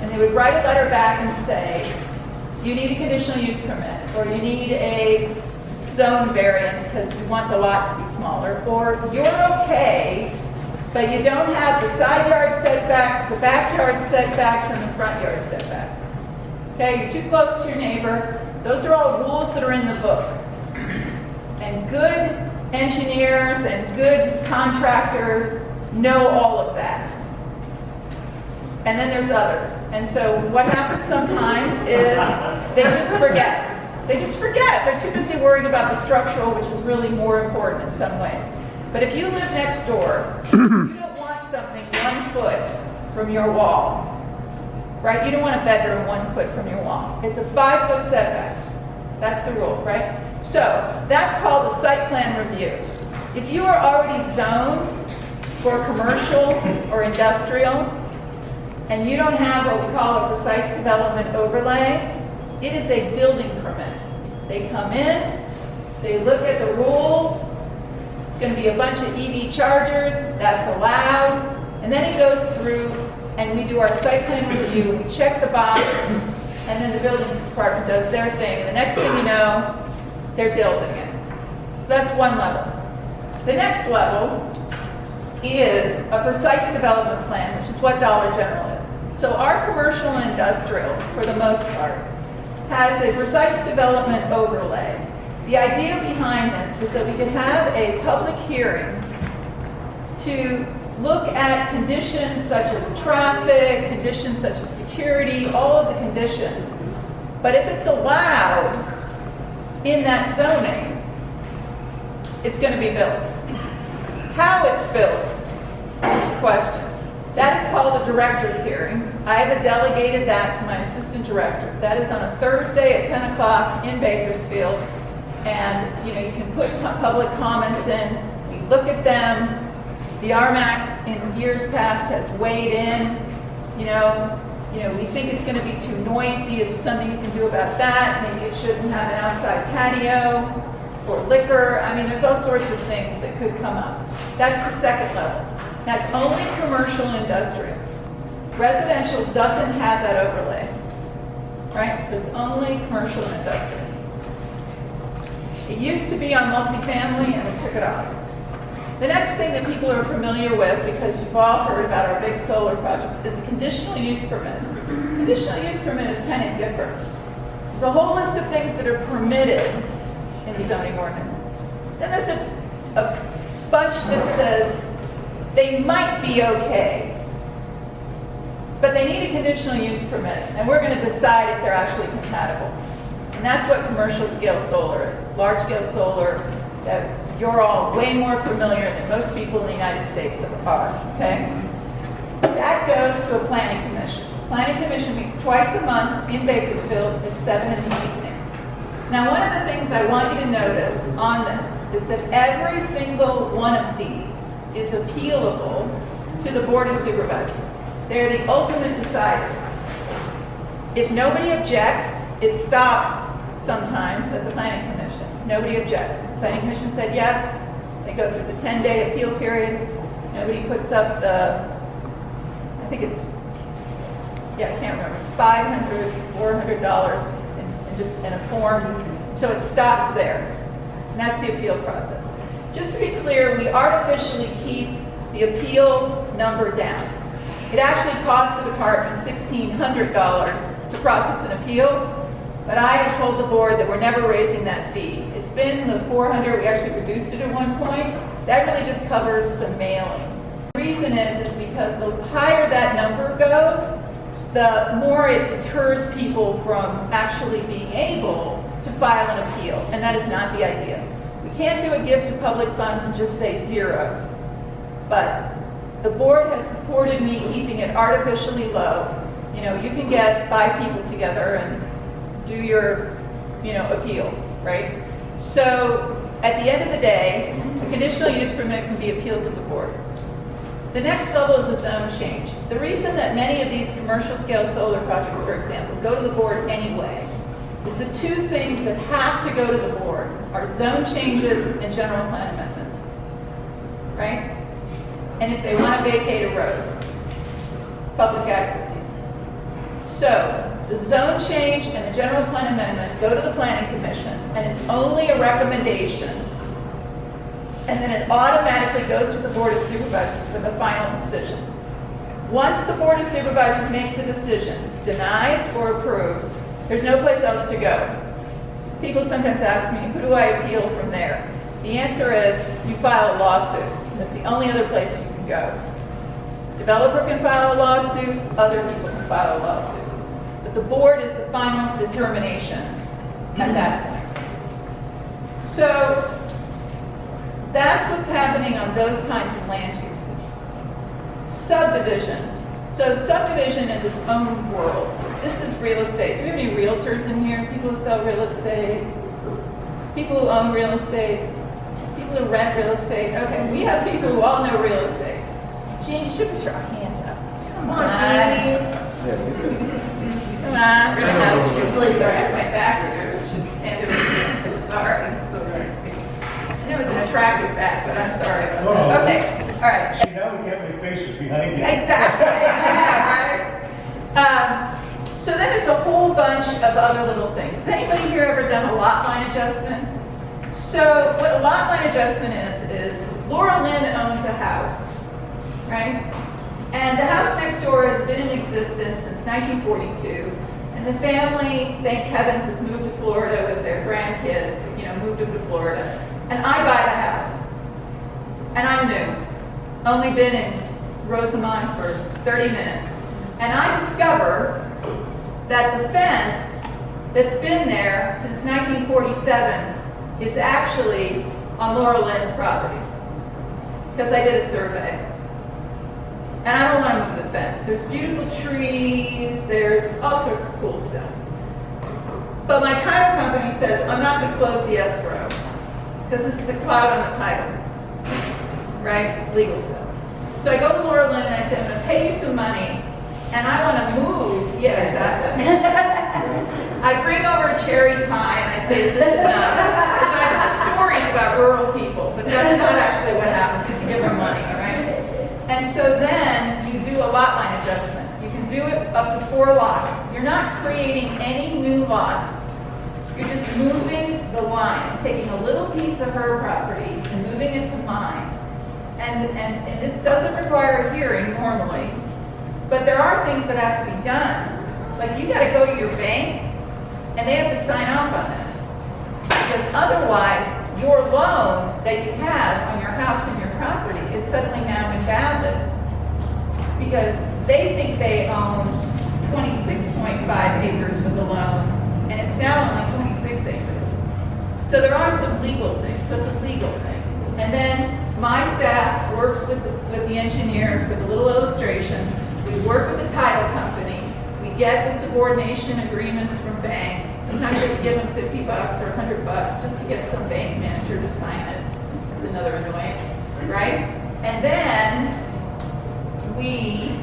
And they would write a letter back and say, you need a conditional use permit, or you need a zone variance because you want the lot to be smaller, or you're okay, but you don't have the side yard setbacks, the backyard setbacks, and the front yard setbacks. Okay, you're too close to your neighbor. Those are all rules that are in the book. And good engineers and good contractors know all of that. And then there's others. And so what happens sometimes is they just forget. They just forget. They're too busy worrying about the structural, which is really more important in some ways. But if you live next door, you don't want something 1 foot from your wall, right? You don't want a bedroom 1 foot from your wall. It's a 5-foot setback. That's the rule, right? So that's called a site plan review. If you are already zoned for commercial or industrial, and you don't have what we call a precise development overlay, it is a building permit. They come in, they look at the rules, it's going to be a bunch of EV chargers, that's allowed, and then it goes through and we do our site plan review, we check the box, and then the building department does their thing, and the next thing you know, they're building it. So that's one level. The next level is a precise development plan, which is what Dollar General is. So our commercial and industrial, for the most part, has a precise development overlay. The idea behind this was that we could have a public hearing to look at conditions such as traffic, conditions such as security, all of the conditions. But if it's allowed in that zoning, it's going to be built. How it's built is the question. That is called a director's hearing. I have delegated that to my assistant director. That is on a Thursday at 10 o'clock in Bakersfield. And you can put public comments in. We look at them. The RMAC in years past has weighed in. We think it's going to be too noisy. Is there something you can do about that? Maybe it shouldn't have an outside patio or liquor. I mean, there's all sorts of things that could come up. That's the second level. That's only commercial and industrial. Residential doesn't have that overlay, right? So it's only commercial and industrial. It used to be on multifamily and we took it off. The next thing that people are familiar with, because you've all heard about our big solar projects, is a conditional use permit. Conditional use permit is kind of different. There's a whole list of things that are permitted in the zoning ordinance. Then there's a bunch that says they might be okay, but they need a conditional use permit, and we're going to decide if they're actually compatible. And that's what commercial scale solar is. Large scale solar that you're all way more familiar than most people in the United States are, okay? That goes to a planning commission. Planning commission meets twice a month in Bakersfield at 7 in the evening. Now, one of the things I want you to notice on this is that every single one of these is appealable to the Board of Supervisors. They're the ultimate deciders. If nobody objects, it stops sometimes at the Planning Commission. Nobody objects. The Planning Commission said yes. They go through the 10-day appeal period. Nobody puts up the, I think it's, I can't remember. It's $500, $400 in a form. So it stops there. And that's the appeal process. Just to be clear, we artificially keep the appeal number down. It actually costs the department $1,600 to process an appeal, but I have told the board that we're never raising that fee. It's been the $400, we actually reduced it at one point. That really just covers some mailing. The reason is because the higher that number goes, the more it deters people from actually being able to file an appeal, and that is not the idea. We can't do a gift of public funds and just say zero, but the board has supported me keeping it artificially low. You can get 5 people together and do your, appeal, right? So at the end of the day, a conditional use permit can be appealed to the board. The next level is a zone change. The reason that many of these commercial scale solar projects, for example, go to the board anyway is the two things that have to go to the board are zone changes and general plan amendments, right? And if they want to vacate a road, public access easement. So the zone change and the general plan amendment go to the planning commission, and it's only a recommendation, and then it automatically goes to the Board of Supervisors for the final decision. Once the Board of Supervisors makes a decision, denies or approves, there's no place else to go. People sometimes ask me, who do I appeal from there? The answer is, you file a lawsuit. That's the only other place you can go. Developer can file a lawsuit, other people can file a lawsuit. But the board is the final determination at that point. So that's what's happening on those kinds of land uses. Subdivision. So subdivision is its own world. This is real estate. Do we have any realtors in here? People who sell real estate? People who own real estate? People who rent real estate? Okay, we have people who all know real estate. Jean, you should put your hand up. Come on, Jean. Come on, we're gonna have you. Sorry, I have my back to you. I should stand over here. I'm so sorry. I know it's an attractive back, but I'm sorry about that. Okay, all right. See, now we can't make faces behind you. Exactly. Yeah, So then there's a whole bunch of other little things. Has anybody here ever done a lot line adjustment? So what a lot line adjustment is Laura Lynn owns a house, right? And the house next door has been in existence since 1942. And the family, thank heavens, has moved to Florida with their grandkids, moved them to Florida. And I buy the house. And I'm new. Only been in Rosamond for 30 minutes. And I discover that the fence that's been there since 1947 is actually on Laura Lynn's property. Because I did a survey. And I don't want to move the fence. There's beautiful trees, there's all sorts of cool stuff. But my title company says, I'm not going to close the escrow, because this is a cloud on the title, right? Legal stuff. So I go to Laura Lynn and I say, I'm going to pay you some money, and I want to move. Yeah, exactly. I bring over a cherry pie and I say, is this enough? Because I've heard stories about rural people, but that's not actually what happens. You have to give them money, right? And so then you do a lot line adjustment. You can do it up to 4 lots. You're not creating any new lots. You're just moving the line, taking a little piece of her property and moving it to mine. And this doesn't require a hearing normally, but there are things that have to be done. Like you got to go to your bank and they have to sign off on this. Because otherwise, your loan that you have on your house and your property is suddenly now invalid. Because they think they own 26.5 acres with the loan, and it's now only 26 acres. So there are some legal things, so it's a legal thing. And then my staff works with the engineer for the little illustration. We work with the title company. We get the subordination agreements from banks. Sometimes you have to give them $50 or $100 just to get some bank manager to sign it. It's another annoyance, right? And then we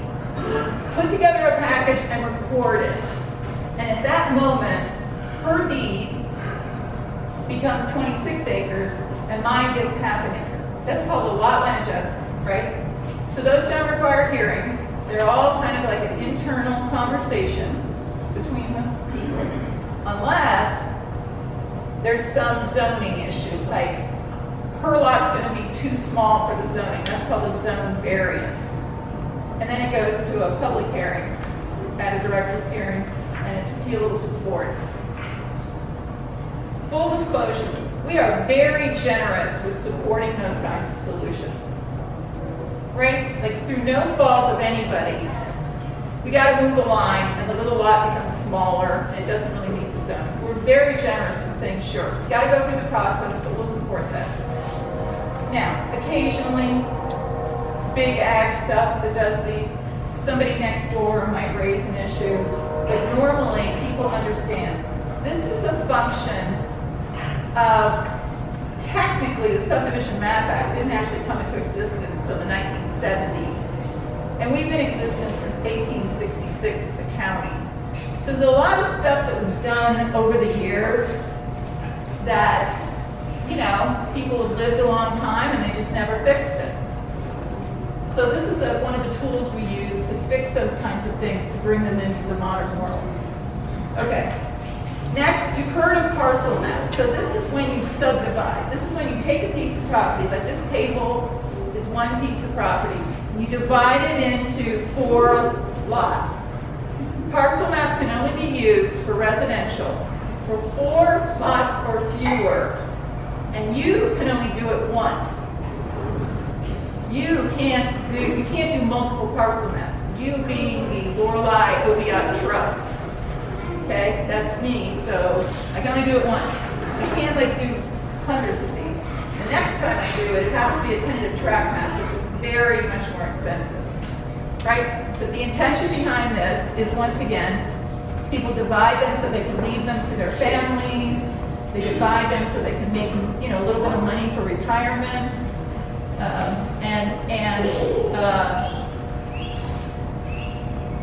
put together a package and record it. And at that moment, her deed becomes 26 acres and mine gets half an acre. That's called a lot line adjustment, right? So those don't require hearings. They're all kind of like an internal conversation between the people. Unless there's some zoning issue, like her lot's going to be too small for the zoning. That's called a zone variance. And then it goes to a public hearing, at a director's hearing, and it's appealable to the board. Full disclosure, we are very generous with supporting those kinds of solutions. Right? Like through no fault of anybody's. We got to move a line and the little lot becomes smaller and it doesn't really meet the zone. We're very generous with saying, sure, you got to go through the process, but we'll support that. Now, occasionally, big ag stuff that does these, somebody next door might raise an issue, but normally people understand this is a function of, technically the Subdivision Map Act didn't actually come into existence until the 1970s. And we've been in existence since 1866 as a county. So there's a lot of stuff that was done over the years that, people have lived a long time and they just never fixed it. So this is one of the tools we use to fix those kinds of things, to bring them into the modern world. Okay. Next, you've heard of parcel maps. So this is when you subdivide. This is when you take a piece of property, like this table is one piece of property. You divide it into 4 lots. Parcel maps can only be used for residential for 4 lots or fewer, and you can only do it once. You can't do multiple parcel maps. You being the Lorelei Oviatt Trust. Okay, that's me, so I can only do it once. I can't do hundreds of these. The next time I do it, it has to be a tentative tract map, which is very much more expensive, right? But the intention behind this is, once again, people divide them so they can leave them to their families. They divide them so they can make, a little bit of money for retirement,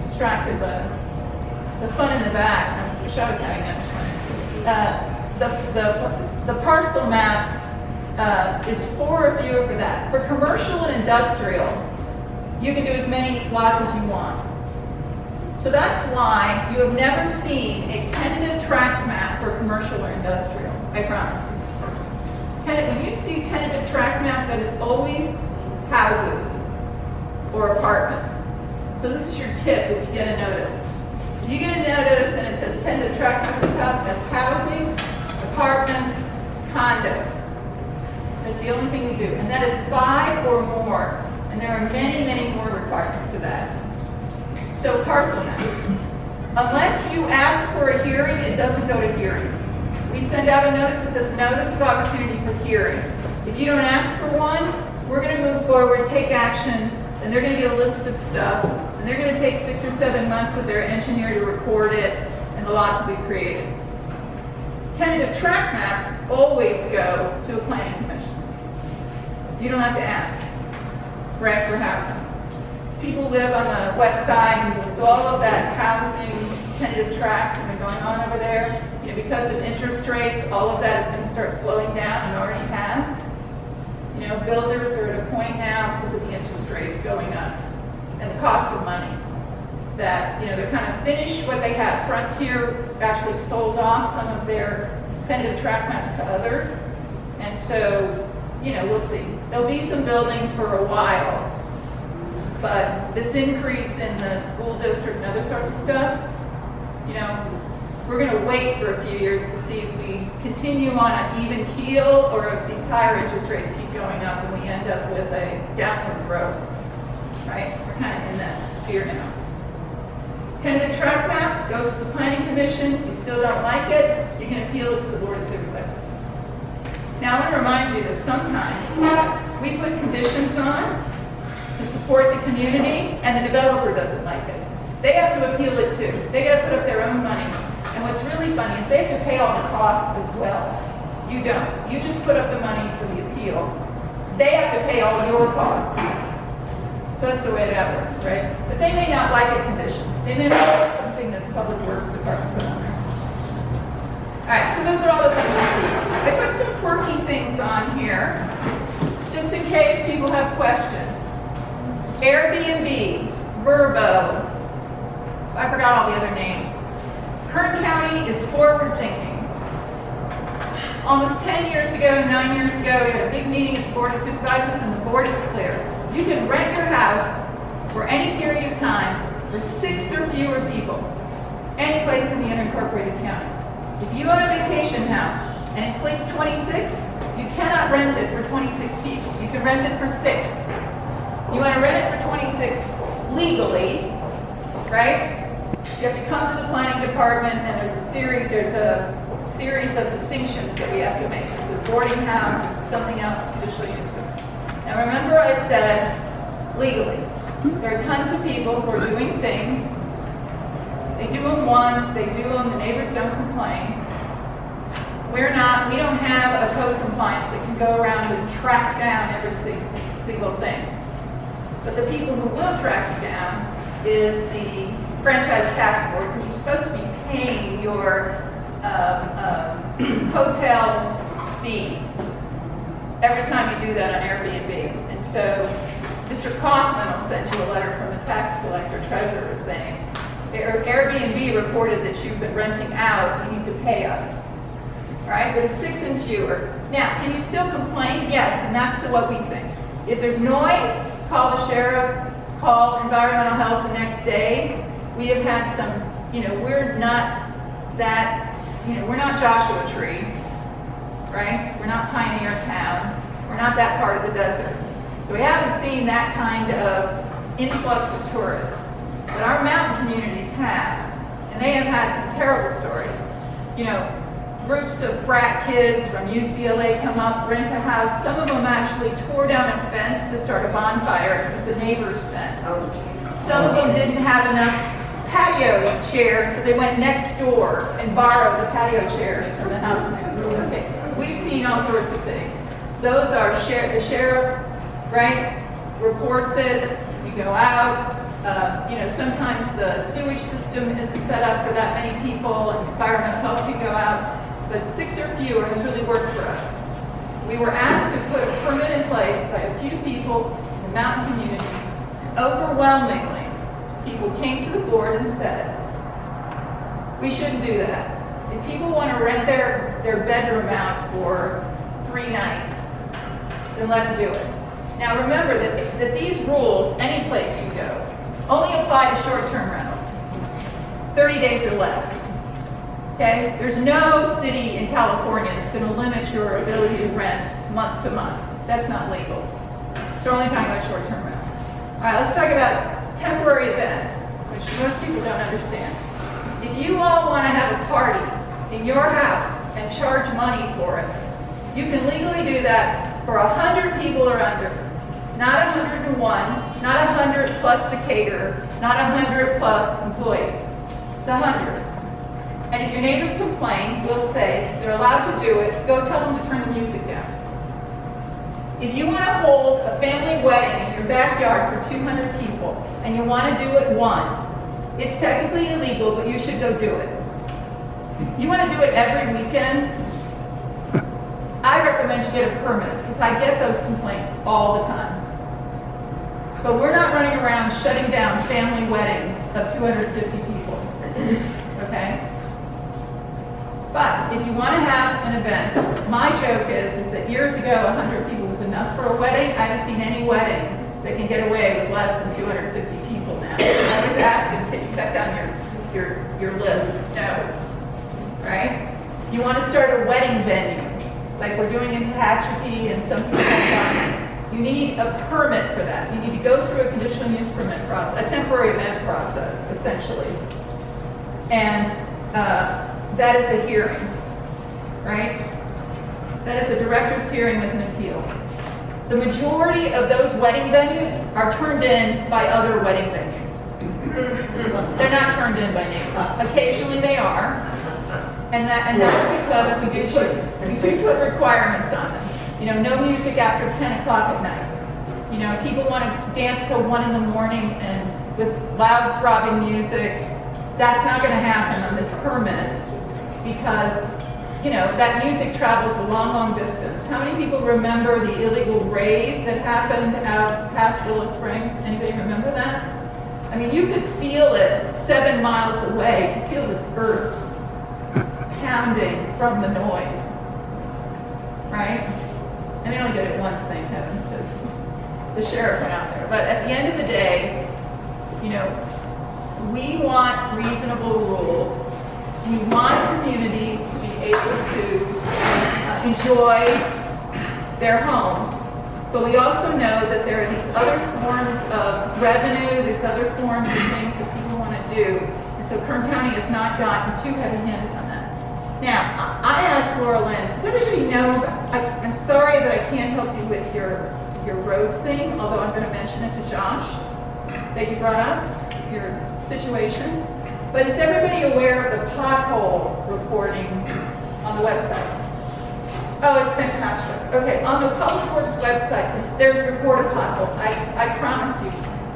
distracted by the fun in the back. I wish I was having that much fun. The parcel map is 4 or fewer for that. For commercial and industrial, you can do as many lots as you want. So that's why you have never seen a tentative tract map for commercial or industrial, I promise you. When you see tentative tract map, that is always houses or apartments. So this is your tip if you get a notice. If you get a notice and it says tentative tract map at the top, that's housing, apartments, condos. That's the only thing we do. And that is 5 or more. And there are many, many more requirements to that. So parcel maps. Unless you ask for a hearing, it doesn't go to hearing. We send out a notice that says notice of opportunity for hearing. If you don't ask for one, we're going to move forward, take action, and they're going to get a list of stuff, and they're going to take 6 or 7 months with their engineer to record it, and the lots will be created. Tentative tract maps always go to a planning commission. You don't have to ask, right, for housing. People live on the west side, so all of that housing, tentative tracts that have been going on over there, you know, because of interest rates, all of that is going to start slowing down and already has. You know, builders are at a point now because of the interest rates going up and the cost of money that, you know, they're kind of finished what they have. Frontier actually sold off some of their tentative tract maps to others. And so, you know, we'll see. There'll be some building for a while, but this increase in the school district and other sorts of stuff, you know, we're going to wait for a few years to see if we continue on an even keel or if these higher interest rates keep going up and we end up with a downward growth, right? We're kind of in that fear now. Tentative tract map goes to the planning commission. You still don't like it, you can appeal it to the board of supervisors. Now I want to remind you that sometimes we put conditions on to support the community and the developer doesn't like it. They have to appeal it too. They got to put up their own money. And what's really funny is they have to pay all the costs as well. You don't. You just put up the money for the appeal. They have to pay all your costs. So that's the way that works, right? But they may not like a condition. They may not like something that the Public Works Department put on there. All right, so those are all the things you see. I put some quirky things on here, just in case people have questions. Airbnb, Verbo, I forgot all the other names. Kern County is forward thinking. Almost 10 years ago, 9 years ago, we had a big meeting at the Board of Supervisors and the board is clear. You can rent your house for any period of time for 6 or fewer people, any place in the unincorporated county. If you own a vacation house and it sleeps 26, you cannot rent it for 26 people. You can rent it for 6. You want to rent it for 26 legally, right? You have to come to the planning department and there's a series of distinctions that we have to make. There's a boarding house, there's something else, conditional use. Now remember I said legally. There are tons of people who are doing things. They do them once, they do them, the neighbors don't complain. We don't have a code compliance that can go around and track down every single thing. But the people who will track you down is the franchise tax board, because you're supposed to be paying your hotel fee every time you do that on Airbnb. And so Mr. Kaufman will send you a letter from the tax collector treasurer saying, Airbnb reported that you've been renting out, you need to pay us. All right, but it's 6 and fewer. Now, can you still complain? Yes, and that's what we think. If there's noise, call the sheriff, call environmental health the next day. We have had some, we're not Joshua Tree, right? We're not Pioneer Town. We're not that part of the desert. So we haven't seen that kind of influx of tourists. But our mountain communities have, and they have had some terrible stories. Groups of frat kids from UCLA come up, rent a house. Some of them actually tore down a fence to start a bonfire. It was the neighbor's fence. Some of them didn't have enough patio chairs, so they went next door and borrowed the patio chairs from the house next door. Okay, we've seen all sorts of things. Those are the sheriff, right, reports it. You go out. Sometimes the sewage system isn't set up for that many people, and environmental health can go out. But 6 or fewer has really worked for us. We were asked to put a permit in place by a few people in mountain communities. Overwhelmingly, people came to the board and said, we shouldn't do that. If people want to rent their bedroom out for 3 nights, then let them do it. Now remember that these rules, any place you go, only apply to short-term rentals, 30 days or less. Okay? There's no city in California that's going to limit your ability to rent month to month. That's not legal. So we're only talking about short-term rentals. All right, let's talk about temporary events, which most people don't understand. If you all want to have a party in your house and charge money for it, you can legally do that for 100 people or under. Not 101, not 100 plus the caterer, not 100 plus employees. It's 100. And if your neighbors complain, we'll say they're allowed to do it. Go tell them to turn the music down. If you want to hold a family wedding in your backyard for 200 people and you want to do it once, it's technically illegal, but you should go do it. You want to do it every weekend? I recommend you get a permit because I get those complaints all the time. But we're not running around shutting down family weddings of 250 people. Okay? But if you want to have an event, my joke is that years ago 100 people was enough for a wedding. I haven't seen any wedding that can get away with less than 250 people now. I was asking, can you cut down your list? No. Right? You want to start a wedding venue, like we're doing in Tehachapi and some people have done. You need a permit for that. You need to go through a conditional use permit process, a temporary event process, essentially. And that is a hearing, right? That is a director's hearing with an appeal. The majority of those wedding venues are turned in by other wedding venues. They're not turned in by neighbors. Occasionally they are. And that's because we do put requirements on them. You know, no music after 10 o'clock at night. You know, people want to dance till 1 in the morning and with loud throbbing music. That's not going to happen on this permit because, you know, that music travels a long, long distance. How many people remember the illegal rave that happened out past Willow Springs? Anybody remember that? I mean, you could feel it 7 miles away. You could feel the earth pounding from the noise, right? And they only did it once, thank heavens, because the sheriff went out there. But at the end of the day, you know, we want reasonable rules. We want communities to be able to enjoy their homes. But we also know that there are these other forms of revenue, there's other forms of things that people want to do. And so Kern County has not gotten too heavy-handed on that. Now, I asked Laura Lynn, does everybody know, I'm sorry that I can't help you with your road thing, although I'm going to mention it to Josh, that you brought up, your situation. But is everybody aware of the pothole reporting on the website? Oh, it's fantastic. Okay, on the Public Works website, there's report a pothole. I promise you.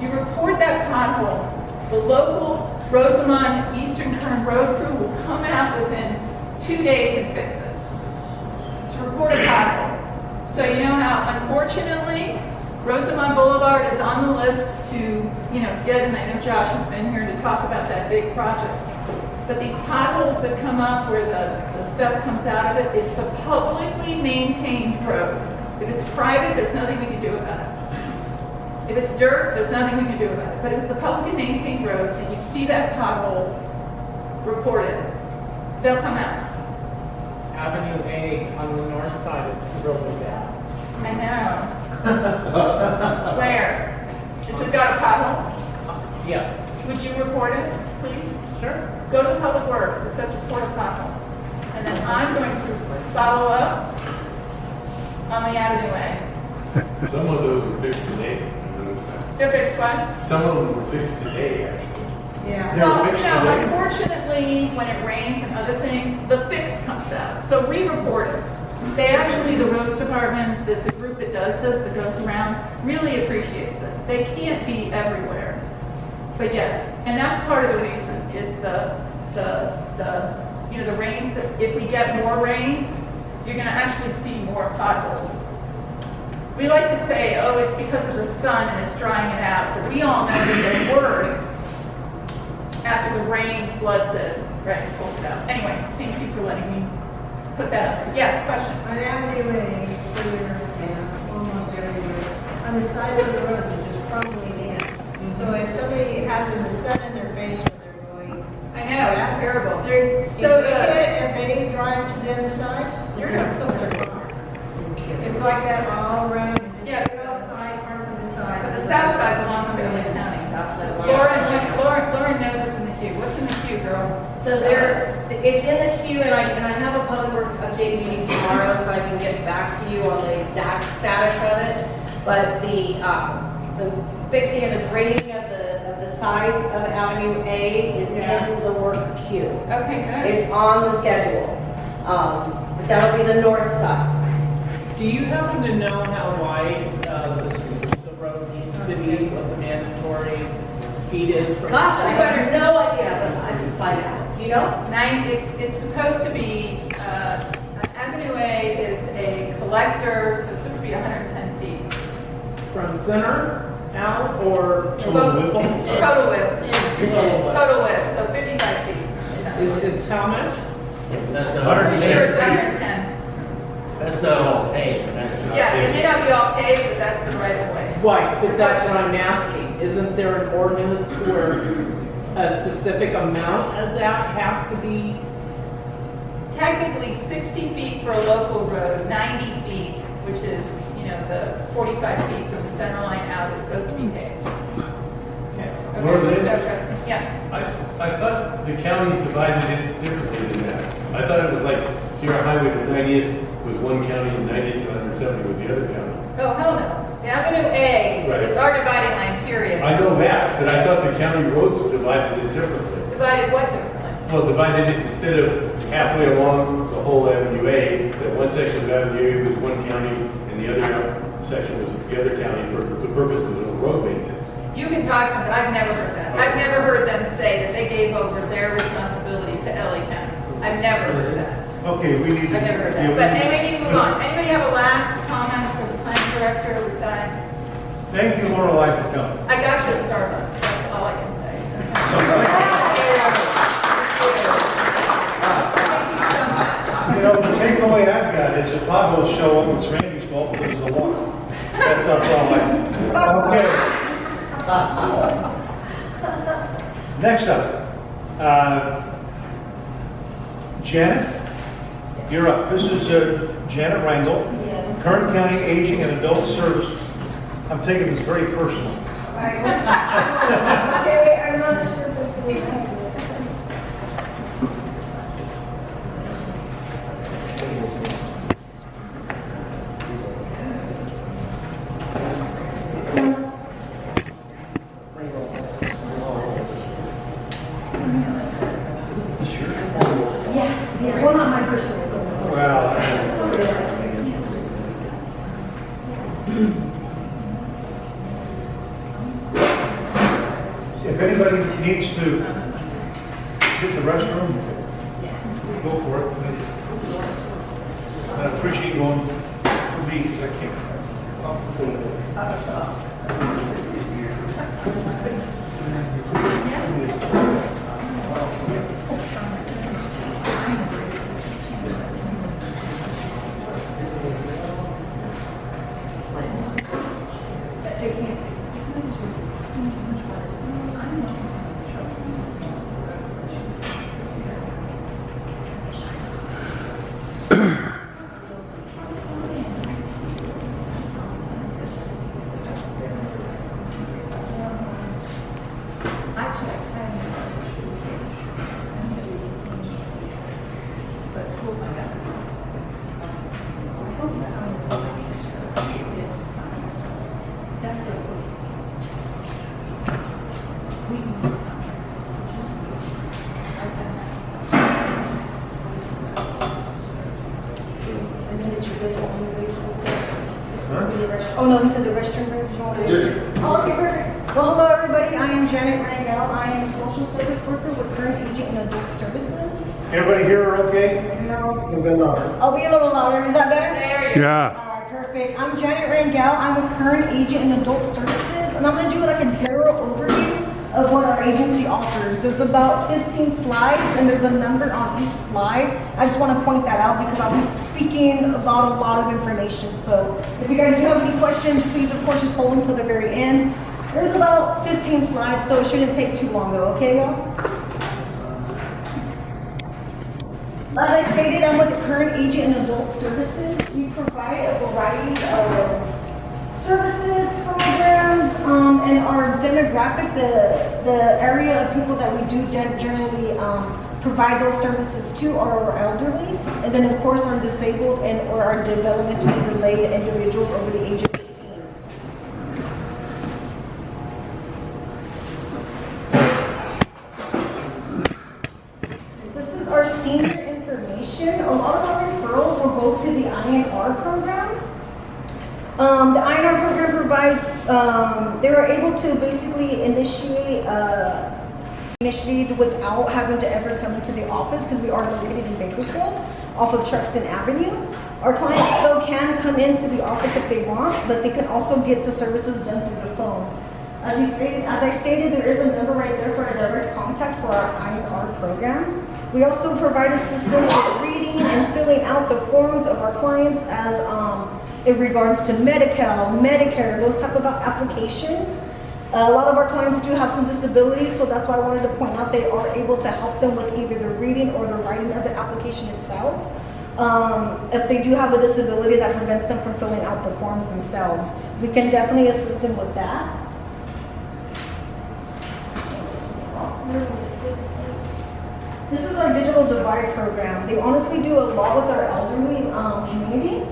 You report that pothole, the local Rosamond Eastern Kern Road crew will come out within 2 days and fix it. To report a pothole. So you know how, unfortunately, Rosamond Boulevard is on the list to, you know, get, and I know Josh has been here to talk about that big project. But these potholes that come up where the stuff comes out of it, it's a publicly maintained road. If it's private, there's nothing we can do about it. If it's dirt, there's nothing we can do about it. But if it's a publicly maintained road and you see that pothole reported, they'll come out. Avenue A on the north side is really bad. I know. Where? Has it got a pothole? Yes. Would you report it, please? Sure. Go to Public Works, it says report a pothole. And then I'm going to follow up on the Avenue A. Some of those were fixed today. I noticed that. They're fixed what? Some of them were fixed today, actually. Yeah. They were Well, you fixed know, today. unfortunately, when it rains and other things, the fix comes out. So re-report it. They actually, the roads department, the group that does this, that goes around, really appreciates this. They can't be everywhere. But yes, and that's part of the reason is you know, the rains, that if we get more rains, you're going to actually see more potholes. We like to say, oh, it's because of the sun and it's drying it out, but we all know that they're worse after the rain floods it, right, pulls it out. Anyway, thank you for letting me put that up there. Yes, question? On Avenue A, clear and almost everywhere, on the side of the roads, it's just crumbling in. So if somebody has the sun in their face when they're going. I know, it's terrible. So if they drive to the other side, You're they're gonna- so they're gone. It's like that all around. Yeah. Side, parts of the side. But the south side belongs to LA County. South side. Lauren knows what's in the queue. What's in the queue, girl? So it's in the queue, and I have a public works update meeting tomorrow, so I can get back to you on the exact status of it. But the fixing and the grading of the sides of Avenue A is in the work queue. Okay, good. It's on the schedule. But that'll be the north side. Do you happen to know how wide the road needs to be, what the mandatory feet is? from- Gosh, I have no idea, but I can find out. You know? It's supposed to be, Avenue A is a collector, so it's supposed to be 110 feet. From center out or? Total width. Total width. Total width, so 55 feet. It's how much? That's not. I'm sure it's 110. That's not all paved, but that's just. Yeah, it may not be all paved, but that's the right of way. Right, but that's what I'm asking. Isn't there an ordinance where a specific amount of that has to be? Technically 60 feet for a local road, 90 feet, which is, the 45 feet from the center line out is supposed to be paved. Okay, so trust me. Yeah. I thought the counties divided it differently than that. I thought it was like Sierra Highway from 90th was one county and 90th to 170 was the other county. Oh, hell no. The Avenue A Right. is our dividing line, period. I know that, but I thought the county roads divided it differently. Divided what differently? Well, divided it instead of halfway along the whole Avenue A, that one section of Avenue A was one county and the other section was the other county for the purposes of road maintenance. You can talk to them, but I've never heard that. I've never heard them say that they gave over their responsibility to LA County. I've never heard that. Okay, we need to. I've never heard yeah, that. we But need- anyway, we need to move on. Anybody have a last comment for the planning director besides? Thank you, Lorelei, for coming. I got you a Starbucks, that's all I can say. You know, the takeaway I've got is if Bob will show up, it's Randy's fault because of the water. That's all I. Okay. Next up, Janet, you're up. This is Janet Rangel, Kern County Aging and Adult Service. I'm taking this very personal. Okay, I'm not sure if that's going to happen. Yeah, well, not my personal. If anybody needs to hit the restroom, go for it. I appreciate going for me because I can't. Oh, no, he said the restroom break is already. Oh, okay, perfect. Well, hello, everybody. I am Janet Rangel. I am a social service worker with Kern Aging and Adult Services. Everybody here are okay? No. You've been louder. I'll be a little louder. Is that better? There you Yeah. All right, perfect. I'm Janet Rangel. I'm with Kern Aging and Adult Services, and I'm going to do like a general overview of what our agency offers. There's about 15 slides and there's a number on each slide. I just want to point that out because I'll be speaking about a lot of information. So if you guys do have any questions, please of course just hold them till the very end. There's about 15 slides, so it shouldn't take too long though, okay y'all? As I stated, I'm with the Current Agent and Adult Services. We provide a variety of services, programs, and our demographic, the area of people that we do generally provide those services to are our elderly, and then of course our disabled and or our developmentally delayed individuals over the age of 18. This is our senior information. A lot of our referrals will go to the INR program. The INR program provides, they are able to basically initiate without having to ever come into the office because we are located in Bakersfield off of Truxton Avenue. Our clients still can come into the office if they want, but they can also get the services done through the phone. As I stated, there is a number right there for a direct contact for our INR program. We also provide assistance with reading and filling out the forms of our clients as in regards to Medi-Cal, Medicare, those type of applications. A lot of our clients do have some disabilities, so that's why I wanted to point out they are able to help them with either the reading or the writing of the application itself. If they do have a disability that prevents them from filling out the forms themselves, we can definitely assist them with that. This is our Digital Divide program. They honestly do a lot with our elderly community.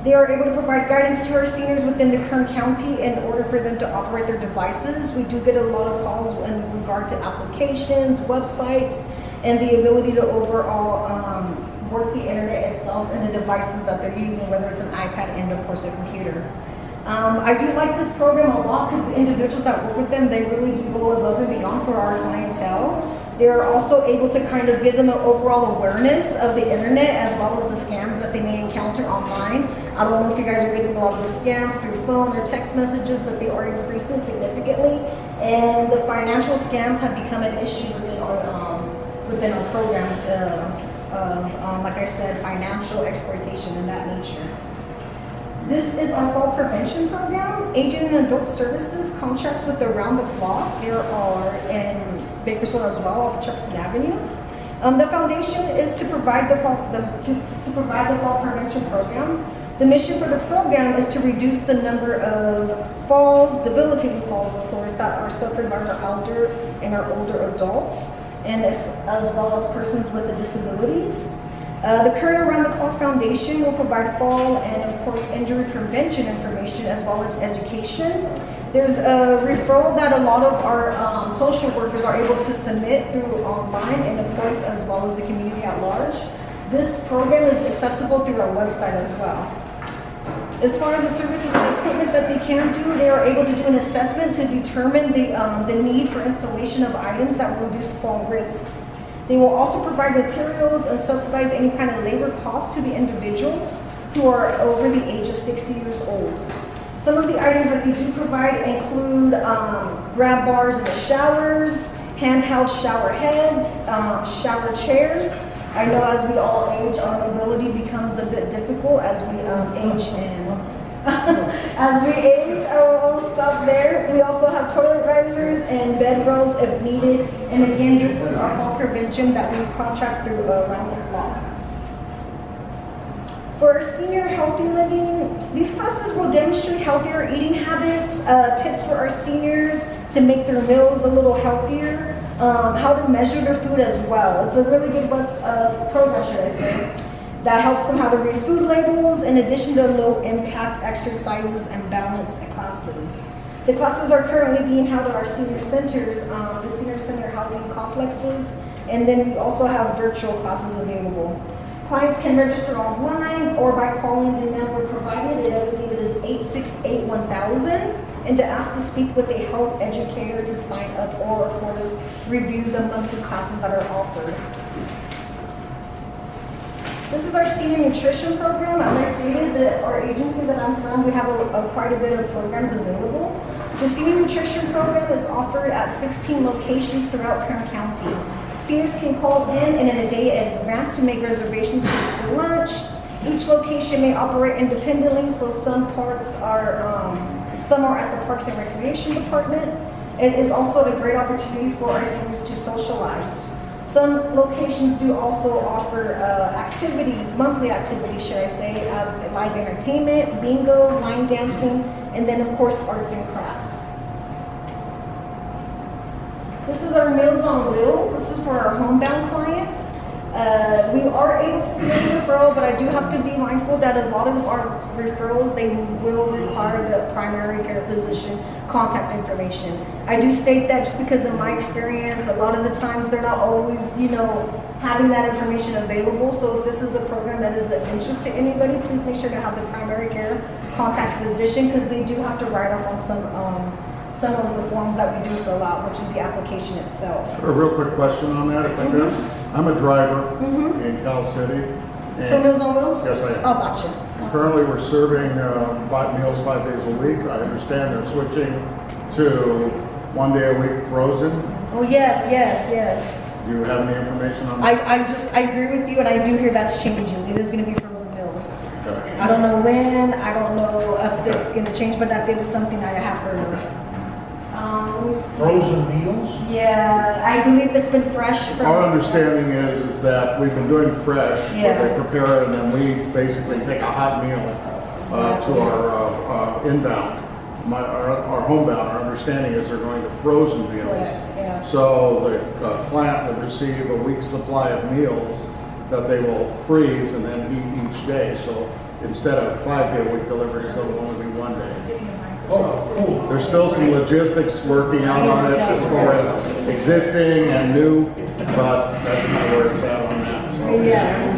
They are able to provide guidance to our seniors within the Kern County in order for them to operate their devices. We do get a lot of calls in regard to applications, websites, and the ability to overall work the internet itself and the devices that they're using, whether it's an iPad and of course a computer. I do like this program a lot because the individuals that work with them, they really do go above and beyond for our clientele. They're also able to kind of give them an overall awareness of the internet as well as the scams that they may encounter online. I don't know if you guys are getting a lot of the scams through phone or text messages, but they are increasing significantly. And the financial scams have become an issue within our programs of like I said, financial exploitation and that nature. This is our fall prevention program. Aging and Adult Services contracts with the Round the Clock. There are in Bakersfield as well, off Truxton Avenue. The foundation is to provide the fall prevention program. The mission for the program is to reduce the number of falls, debilitating falls, of course, that are suffered by our elder and our older adults, and as well as persons with disabilities. The current Around the Clock Foundation will provide fall and, of course, injury prevention information as well as education. There's a referral that a lot of our social workers are able to submit through online and, of course, as well as the community at large. This program is accessible through our website as well. As far as the services and equipment that they can do, they are able to do an assessment to determine the need for installation of items that will reduce fall risks. They will also provide materials and subsidize any kind of labor costs to the individuals who are over the age of 60 years old. Some of the items that they do provide include grab bars in the showers, handheld shower heads, shower chairs. I know as we all age, our mobility becomes a bit difficult as we age in. As we age, I will stop there. We also have toilet risers and bed rolls if needed. And again, this is our fall prevention that we contract through Around the Clock. For our senior healthy living, these classes will demonstrate healthier eating habits, tips for our seniors to make their meals a little healthier, how to measure their food as well. It's a really good program, should I say, that helps them how to read food labels in addition to low impact exercises and balance classes. The classes are currently being held at our senior centers, the senior center housing complexes, and then we also have virtual classes available. Clients can register online or by calling the number provided, I believe it is 868-1000, and to ask to speak with a health educator to sign up or, of course, review the monthly classes that are offered. This is our senior nutrition program. As I stated, our agency that I'm from, we have quite a bit of programs available. The senior nutrition program is offered at 16 locations throughout Kern County. Seniors can call in and in a day in advance to make reservations to eat for lunch. Each location may operate independently, so some are at the Parks and Recreation Department. It is also a great opportunity for our seniors to socialize. Some locations do also offer activities, monthly activities, should I say, as live entertainment, bingo, line dancing, and then of course arts and crafts. This is our Meals on Wheels. This is for our homebound clients. We are able to see a referral, but I do have to be mindful that a lot of our referrals, they will require the primary care physician contact information. I do state that just because in my experience, a lot of the times they're not always, having that information available. So if this is a program that is of interest to anybody, please make sure to have the primary care contact physician, because they do have to write up on some of the forms that we do fill out, which is the application itself. A real quick question on that, if I could. I'm a driver in Cal City. For Meals on Wheels? Yes, I am. Oh, gotcha. Currently, we're serving 5 meals 5 days a week. I understand they're switching to 1 day a week frozen. Oh, yes. Do you have any information on that? I agree with you, and I do hear that's changing. It is going to be frozen meals. Okay. I don't know when, I don't know if it's going to change, but that is something I have heard of. Let me see. Frozen meals? Yeah, I believe it's been fresh. Our understanding is that we've been doing fresh, Yeah. where they prepare it and then we basically take a hot meal to our inbound. Our homebound, our understanding is they're going to frozen meals. Correct, yes. So the client will receive a week's supply of meals that they will freeze and then eat each day. So instead of 5-day-a-week deliveries, it'll only be 1 day. Oh, cool. There's still some logistics working out on it as far as existing and new, but that's kind of where it's at on that. So. Yeah,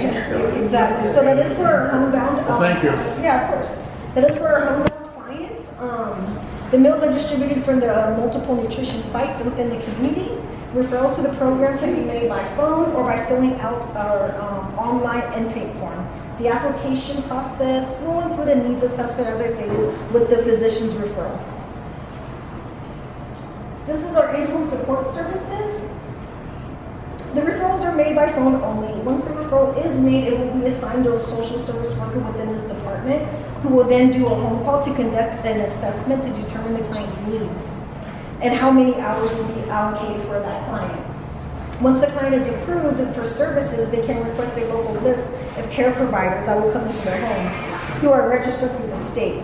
exactly. So that is for our homebound. Well, thank you. Yeah, of course. That is for our homebound clients. The meals are distributed from the multiple nutrition sites within the community. Referrals to the program can be made by phone or by filling out our online intake form. The application process will include a needs assessment, as I stated, with the physician's referral. This is our in-home support services. The referrals are made by phone only. Once the referral is made, it will be assigned to a social service worker within this department, who will then do a home call to conduct an assessment to determine the client's needs and how many hours will be allocated for that client. Once the client is approved for services, they can request a local list of care providers that will come into their home who are registered through the state.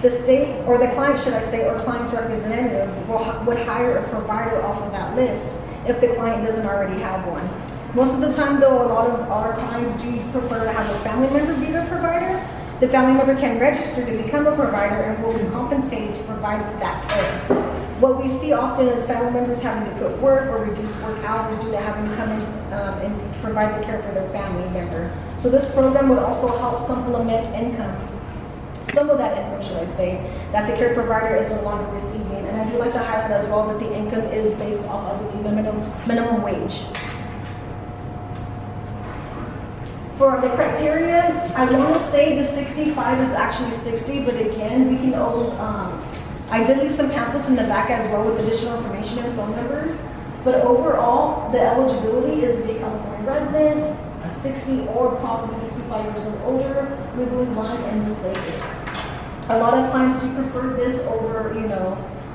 The state, or the client, should I say, or client's representative would hire a provider off of that list if the client doesn't already have one. Most of the time, though, a lot of our clients do prefer to have a family member be their provider. The family member can register to become a provider and will be compensated to provide that care. What we see often is family members having to quit work or reduce work hours due to having to come in and provide the care for their family member. So this program would also help supplement income, some of that income, should I say, that the care provider is no longer receiving. And I do like to highlight as well that the income is based off of the minimum wage. For the criteria, I want to say the 65 is actually 60, but again, we can always, I did leave some pamphlets in the back as well with additional information and phone numbers. But overall, the eligibility is to be a California resident, 60 or possibly 65 years or older, legally blind and disabled. A lot of clients do prefer this over,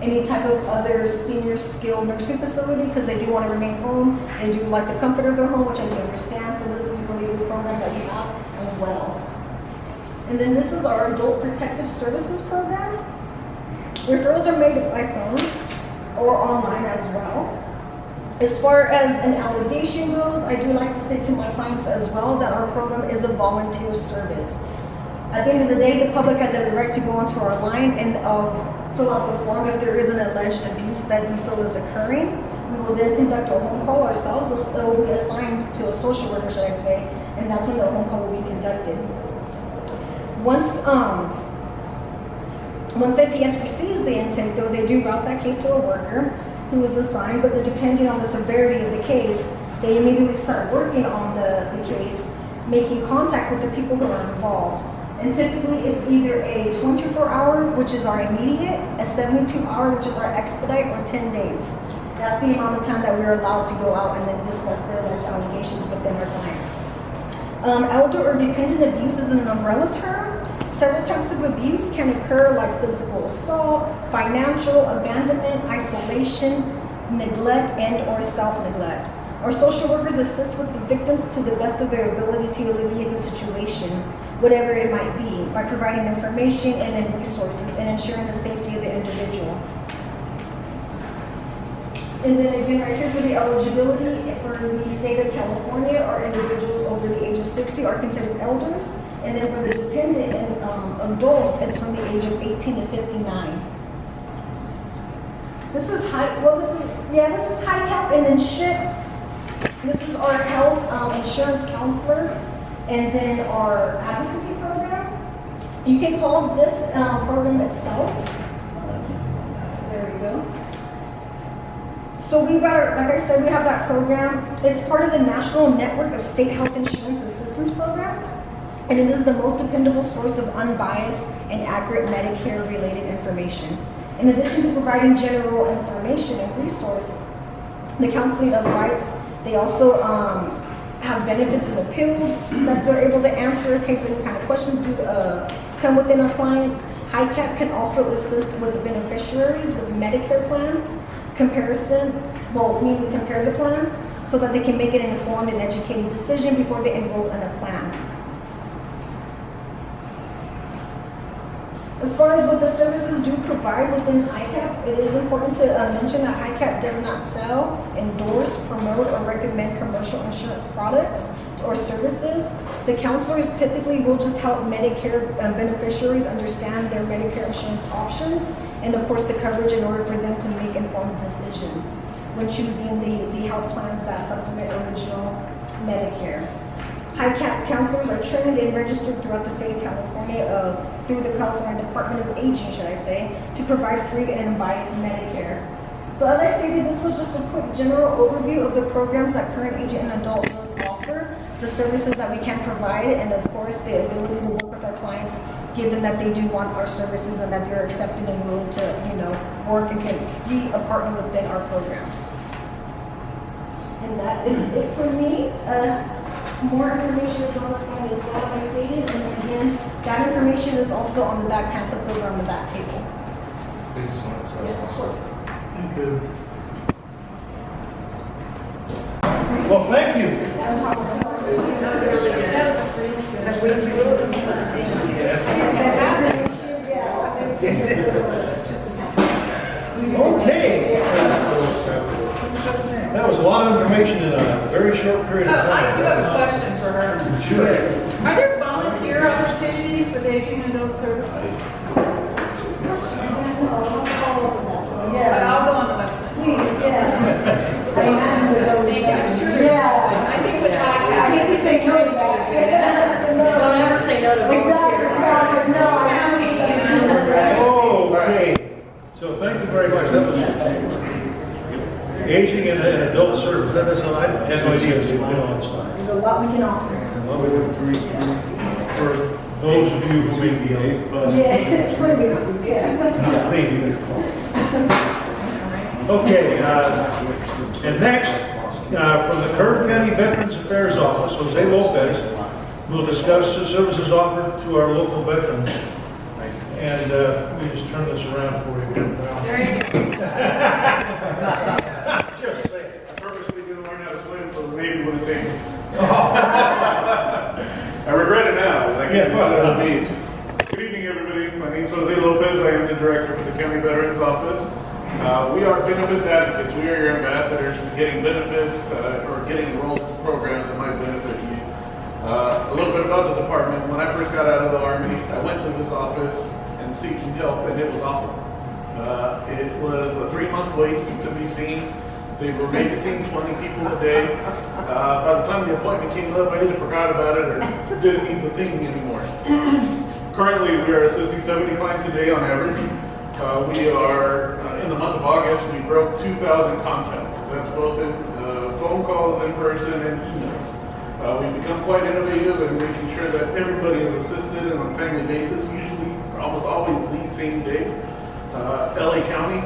any type of other senior skilled nursing facility because they do want to remain home. They do like the comfort of their home, which I do understand. So this is really a good program that we have as well. And then this is our Adult Protective Services program. Referrals are made by phone or online as well. As far as an allegation goes, I do like to state to my clients as well that our program is a volunteer service. At the end of the day, the public has every right to go onto our line and fill out the form if there is an alleged abuse that we feel is occurring. We will then conduct a home call ourselves. It will be assigned to a social worker, should I say, and that's when the home call will be conducted. Once APS receives the intake, though, they do route that case to a worker who is assigned, but depending on the severity of the case, they immediately start working on the case, making contact with the people who are involved. And typically, it's either a 24-hour, which is our immediate, a 72-hour, which is our expedite, or 10 days. That's the amount of time that we're allowed to go out and then discuss the alleged allegations within our clients. Elder or dependent abuse is an umbrella term. Several types of abuse can occur, like physical assault, financial abandonment, isolation, neglect, and or self-neglect. Our social workers assist with the victims to the best of their ability to alleviate the situation, whatever it might be, by providing information and then resources and ensuring the safety of the individual. And then again, right here for the eligibility for the state of California, our individuals over the age of 60 are considered elders. And then for the dependent and adults, it's from the age of 18 to 59. This is high cap, and then SHIP. This is our health insurance counselor, and then our advocacy program. You can call this program itself. There we go. So we got, like I said, we have that program. It's part of the National Network of State Health Insurance Assistance Program, and it is the most dependable source of unbiased and accurate Medicare-related information. In addition to providing general information and resource, the Counseling of Rights, they also have benefits and appeals that they're able to answer in case any kind of questions do come within our clients. HICAP can also assist with the beneficiaries with Medicare plans, meaning compare the plans so that they can make an informed and educated decision before they enroll in a plan. As far as what the services do provide within HICAP, it is important to mention that HICAP does not sell, endorse, promote, or recommend commercial insurance products or services. The counselors typically will just help Medicare beneficiaries understand their Medicare insurance options and, of course, the coverage in order for them to make informed decisions when choosing the health plans that supplement original Medicare. HICAP counselors are trained and registered throughout the state of California through the California Department of Aging, should I say, to provide free and unbiased Medicare. So as I stated, this was just a quick general overview of the programs that Current Agent and Adult does offer, the services that we can provide, and of course the ability to work with our clients given that they do want our services and that they're accepted and willing to, work and can be a partner within our programs. And that is it for me. More information is on the slide as well, as I stated, and again, that information is also on the back pamphlets over on the back table. Thanks so much. Yes, of course. Thank you. Well, thank you. Okay. That was a lot of information in a very short period of time. I do have a question for her. Sure. Are there volunteer opportunities with aging and adult services? But I'll go on the website. Please, yeah. I imagine there's always Thank you. I'm sure there's Yeah. something. I think with I hate to say no to that. Don't ever say no to volunteer. Exactly. No, I Okay. So thank you very much. That was aging and adult service. That's I had no idea it was on stuff. There's a lot we can offer. For those of you who may be on. Yeah, please, yeah. Maybe. Okay, and next, from the Kern County Veterans Affairs Office, Jose Lopez will discuss the services offered to our local veterans. And let me just turn this around for you. Just say it. I purposely didn't learn how to swim so the Navy wouldn't take me. I regret it now. I can't find it on these. Good evening, everybody. My name is Jose Lopez. I am the director for the County Veterans Office. We are benefits advocates. We are your ambassadors to getting benefits or getting enrolled into programs that might benefit you. A little bit about the department. When I first got out of the Army, I went to this office and seeking help, and it was awful. It was a 3-month wait to be seen. They were maybe seeing 20 people a day. By the time the appointment came up, I either forgot about it or didn't need the thing anymore. Currently, we are assisting 70 clients a day on average. We are, in the month of August, we broke 2,000 contacts. That's both in phone calls, in person, and emails. We've become quite innovative in making sure that everybody is assisted on a timely basis, usually, almost always the same day. LA County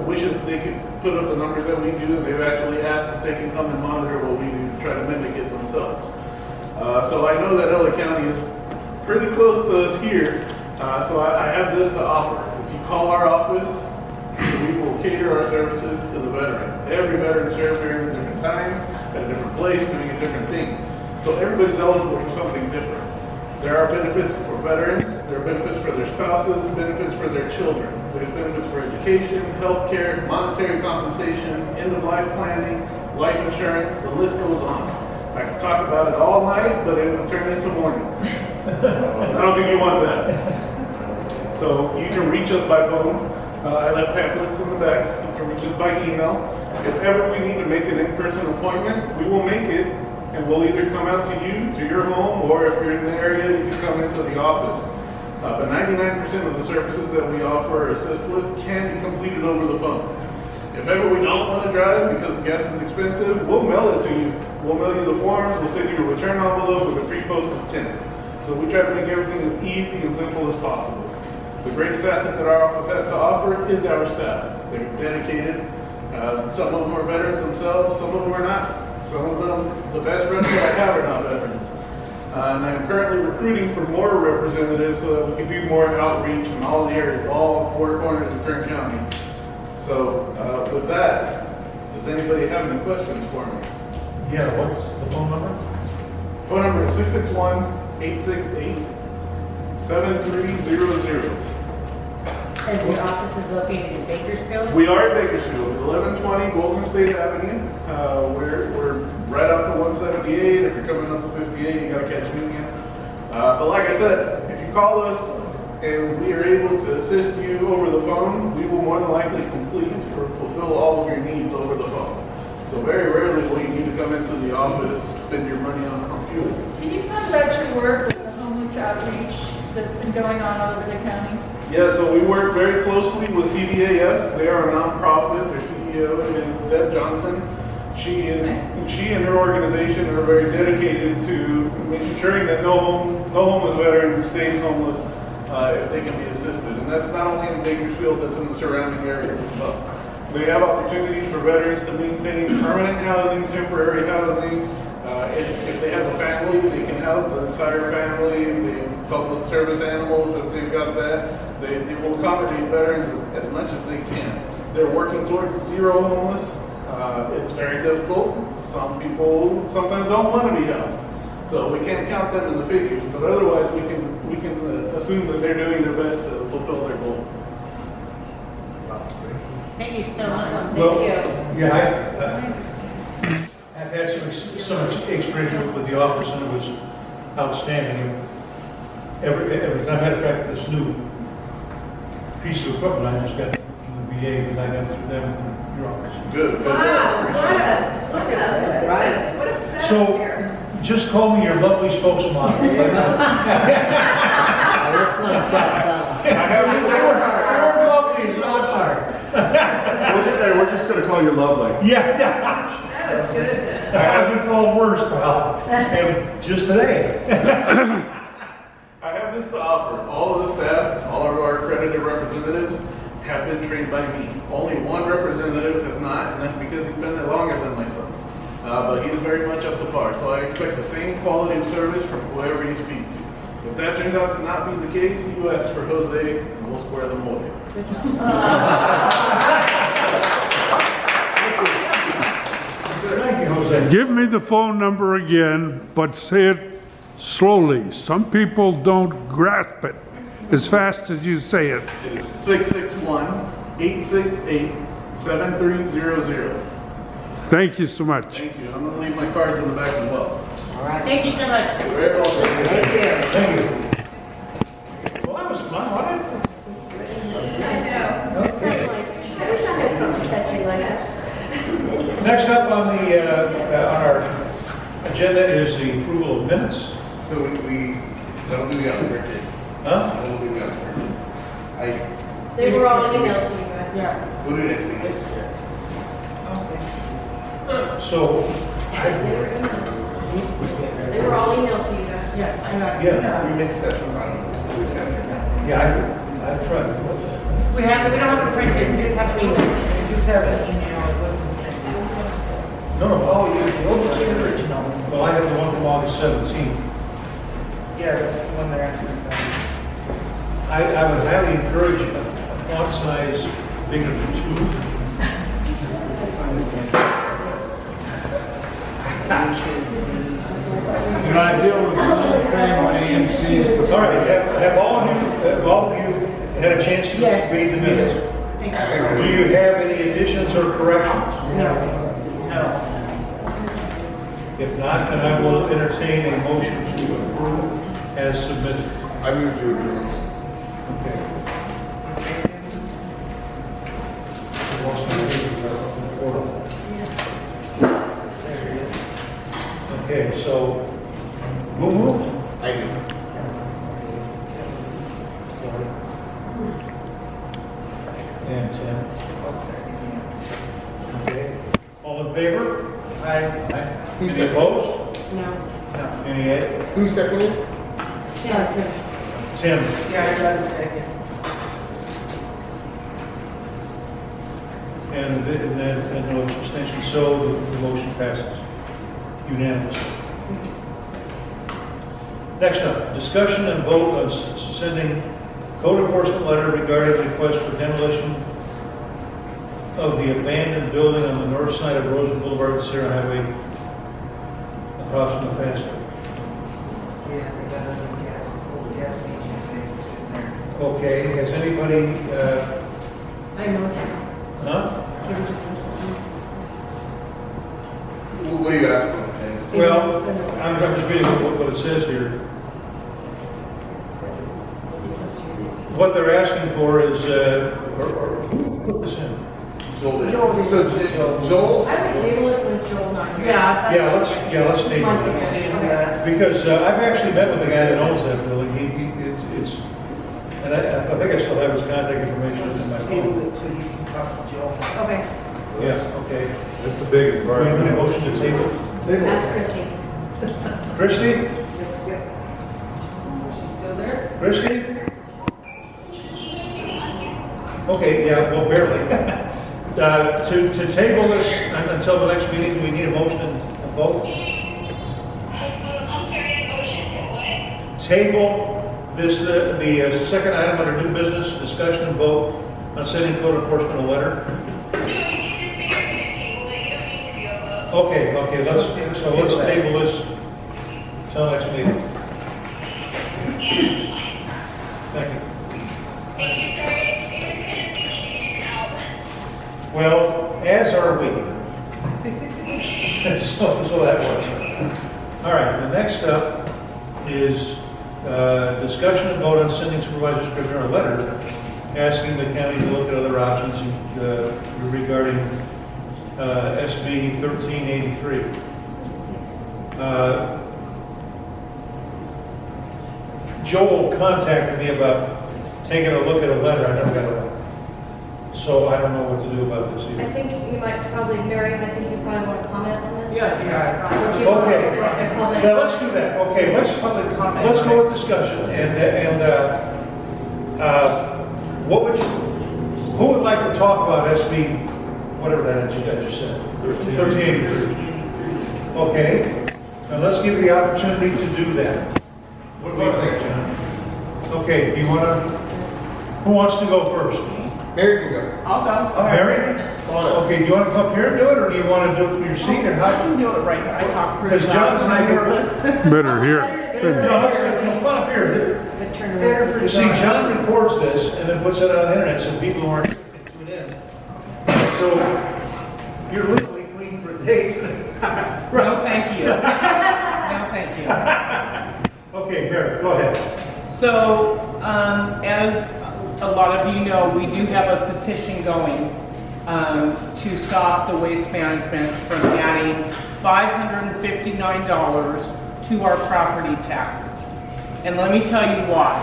wishes they could put up the numbers that we do, and they've actually asked if they can come and monitor what we do to try to mimic it themselves. So I know that LA County is pretty close to us here, so I have this to offer. If you call our office, we will cater our services to the veteran. Every veteran serves here at a different time, at a different place, doing a different thing. So everybody's eligible for something different. There are benefits for veterans, there are benefits for their spouses, benefits for their children. There's benefits for education, health care, monetary compensation, end-of-life planning, life insurance, the list goes on. I could talk about it all night, but it would turn into morning. I don't think you want that. So you can reach us by phone. I left pamphlets in the back. You can reach us by email. If ever we need to make an in-person appointment, we will make it, and we'll either come out to you, to your home, or if you're in the area, you can come into the office. But 99% of the services that we offer or assist with can be completed over the phone. If ever we don't want to drive because gas is expensive, we'll mail it to you. We'll mail you the forms, we'll send you a return envelope with a pre-posted stamp. So we try to make everything as easy and simple as possible. The greatest asset that our office has to offer is our staff. They're dedicated. Some of them are veterans themselves, some of them are not. Some of them, the best reps that I have are not veterans. And I'm currently recruiting for more representatives so that we can do more outreach in all the areas, all four corners of Kern County. So with that, does anybody have any questions for me? Yeah, what's the phone number? Phone number is 661-868-7300. And your office is located in Bakersfield? We are in Bakersfield, 1120 Golden State Avenue. We're right off the 178. If you're coming up the 58, you gotta catch Union. But like I said, if you call us and we are able to assist you over the phone, we will more than likely complete or fulfill all of your needs over the phone. So very rarely will you need to come into the office, spend your money on fuel. Can you talk about your work with the homeless outreach that's been going on all over the county? Yeah, so we work very closely with CVAF. They are a nonprofit. Their CEO is Deb Johnson. She and her organization are very dedicated to ensuring that no homeless veteran stays homeless if they can be assisted. And that's not only in Bakersfield, that's in the surrounding areas as well. They have opportunities for veterans to maintain permanent housing, temporary housing. If they have a family, they can house the entire family. They help with service animals if they've got that. They will accommodate veterans as much as they can. They're working towards zero homeless. It's very difficult. Some people sometimes don't want to be housed. So we can't count them in the figures, but otherwise we can assume that they're doing their best to fulfill their goal. Thank you so much. Well, Thank you. yeah, I've had so much experience with the office, and it was outstanding. Every time, matter of fact, this new piece of equipment I just got from the VA, because I got it through them through your office. Good. Wow, what a setup So, here. just call me your lovely spokesman. I have We're just gonna call you Lovely. Yeah. That was good. I've been called worse, pal, and just today. I have this to offer. All of the staff, all of our accredited representatives have been trained by me. Only one representative has not, and that's because he's been there longer than myself. But he is very much up to par, so I expect the same quality of service from whoever you speak to. If that turns out to not be the case, you ask for Jose, and we'll square them away. Good job. Thank you, Jose. Give me the phone number again, but say it slowly. Some people don't grasp it as fast as you say it. It is 661-868-7300. Thank you so much. Thank you. I'm going to leave my cards in the back as well. All right. Thank you so much. You're very welcome. Thank you. Thank you. Well, that was fun, wasn't it? I know. Okay. I wish I had something catchy like that. Next up on our agenda is the approval of minutes. So I don't think we got printed. Huh? I don't think we got printed. They were all emails to you guys. Yeah. We'll do it next meeting. So, They were all emailed to you guys. Yeah. We mixed that from, I don't know, who's having it now. Yeah, I tried. We don't have to print it, we just have an email. Just have an email. No, no. Oh, you're the original. Well, I have the one from August 17th. Yeah, that's the one they're asking about. I would highly encourage a font size bigger than 2. And I deal with the same thing when AMC is the. All right, have all of you had a chance to read the minutes? Do you have any additions or corrections? No. If not, then I will entertain a motion to approve as submitted. I moved to approve. Okay. Okay, so, who moved? I do. And Tim. Okay. All in favor? Aye. Who's Any second? opposed? No. Any, Who seconded? Yeah, Tim? Yeah, I got a second. And then no abstention, so the motion passes unanimously. Next up, discussion and vote on sending code enforcement letter regarding request for demolition of the abandoned building on the north side of Rosen Boulevard, Sierra Highway, across from the fast food. Yeah, they got a old gas station thing sitting there. Okay, has anybody, I motion. huh? What are you asking? Dennis? Well, I'm just reading what it says here. What they're asking for is, who put this in? Joel did. Joel did. So Joel? I would table it since Joel's not here. Yeah, let's take My it. suggestion. Okay. Because I've actually met with the guy that owns that building. It's, and I think I still have his contact information in my Table phone. it so you can talk to Joel. Okay. Yeah, okay. It's a big Do we have any motion to table? Ask Christie. Christie? She's still there? Christie? Okay, yeah, well, barely. To table this until the next meeting, we need a motion and a vote? I'm sorry, motion to what? Table this, the second item under new business, discussion and vote on sending code enforcement a letter. No, you can just say you're gonna table it, you don't need to do a vote. Okay, let's table this till next meeting. Thank you. Thank you, sorry, it was kind of fading in and out. Well, as are we. So that works. All right, the next up is discussion and vote on sending Supervisor Scrivener a letter asking the county to look at other options regarding SB 1383. Joel contacted me about taking a look at a letter. I never got a letter. So I don't know what to do about this I either. think you might probably, Mary, I think you probably want to comment on this? Yes. Okay, now let's do that. Okay, let's go with discussion what would you, who would like to talk about SB, whatever that is you guys just said? 1383. Okay, now let's give you the opportunity to do that. What do you think, John? Okay, do you want to, who wants to go first? Mary can go. I'll go. Mary? Okay, do you want to come up here and do it, or do you want to do it from your seat, or I how? can do it right here. I talk pretty Because loud John's when I'm not nervous. Better here. No, let's come on up here. You see, John records this and then puts it on the internet so people who aren't can tune in. So you're legally queen for a date. No, thank you. No, thank you. Okay, Mary, go ahead. So, as a lot of you know, we do have a petition going to stop the waste management from adding $559 to our property taxes. And let me tell you why.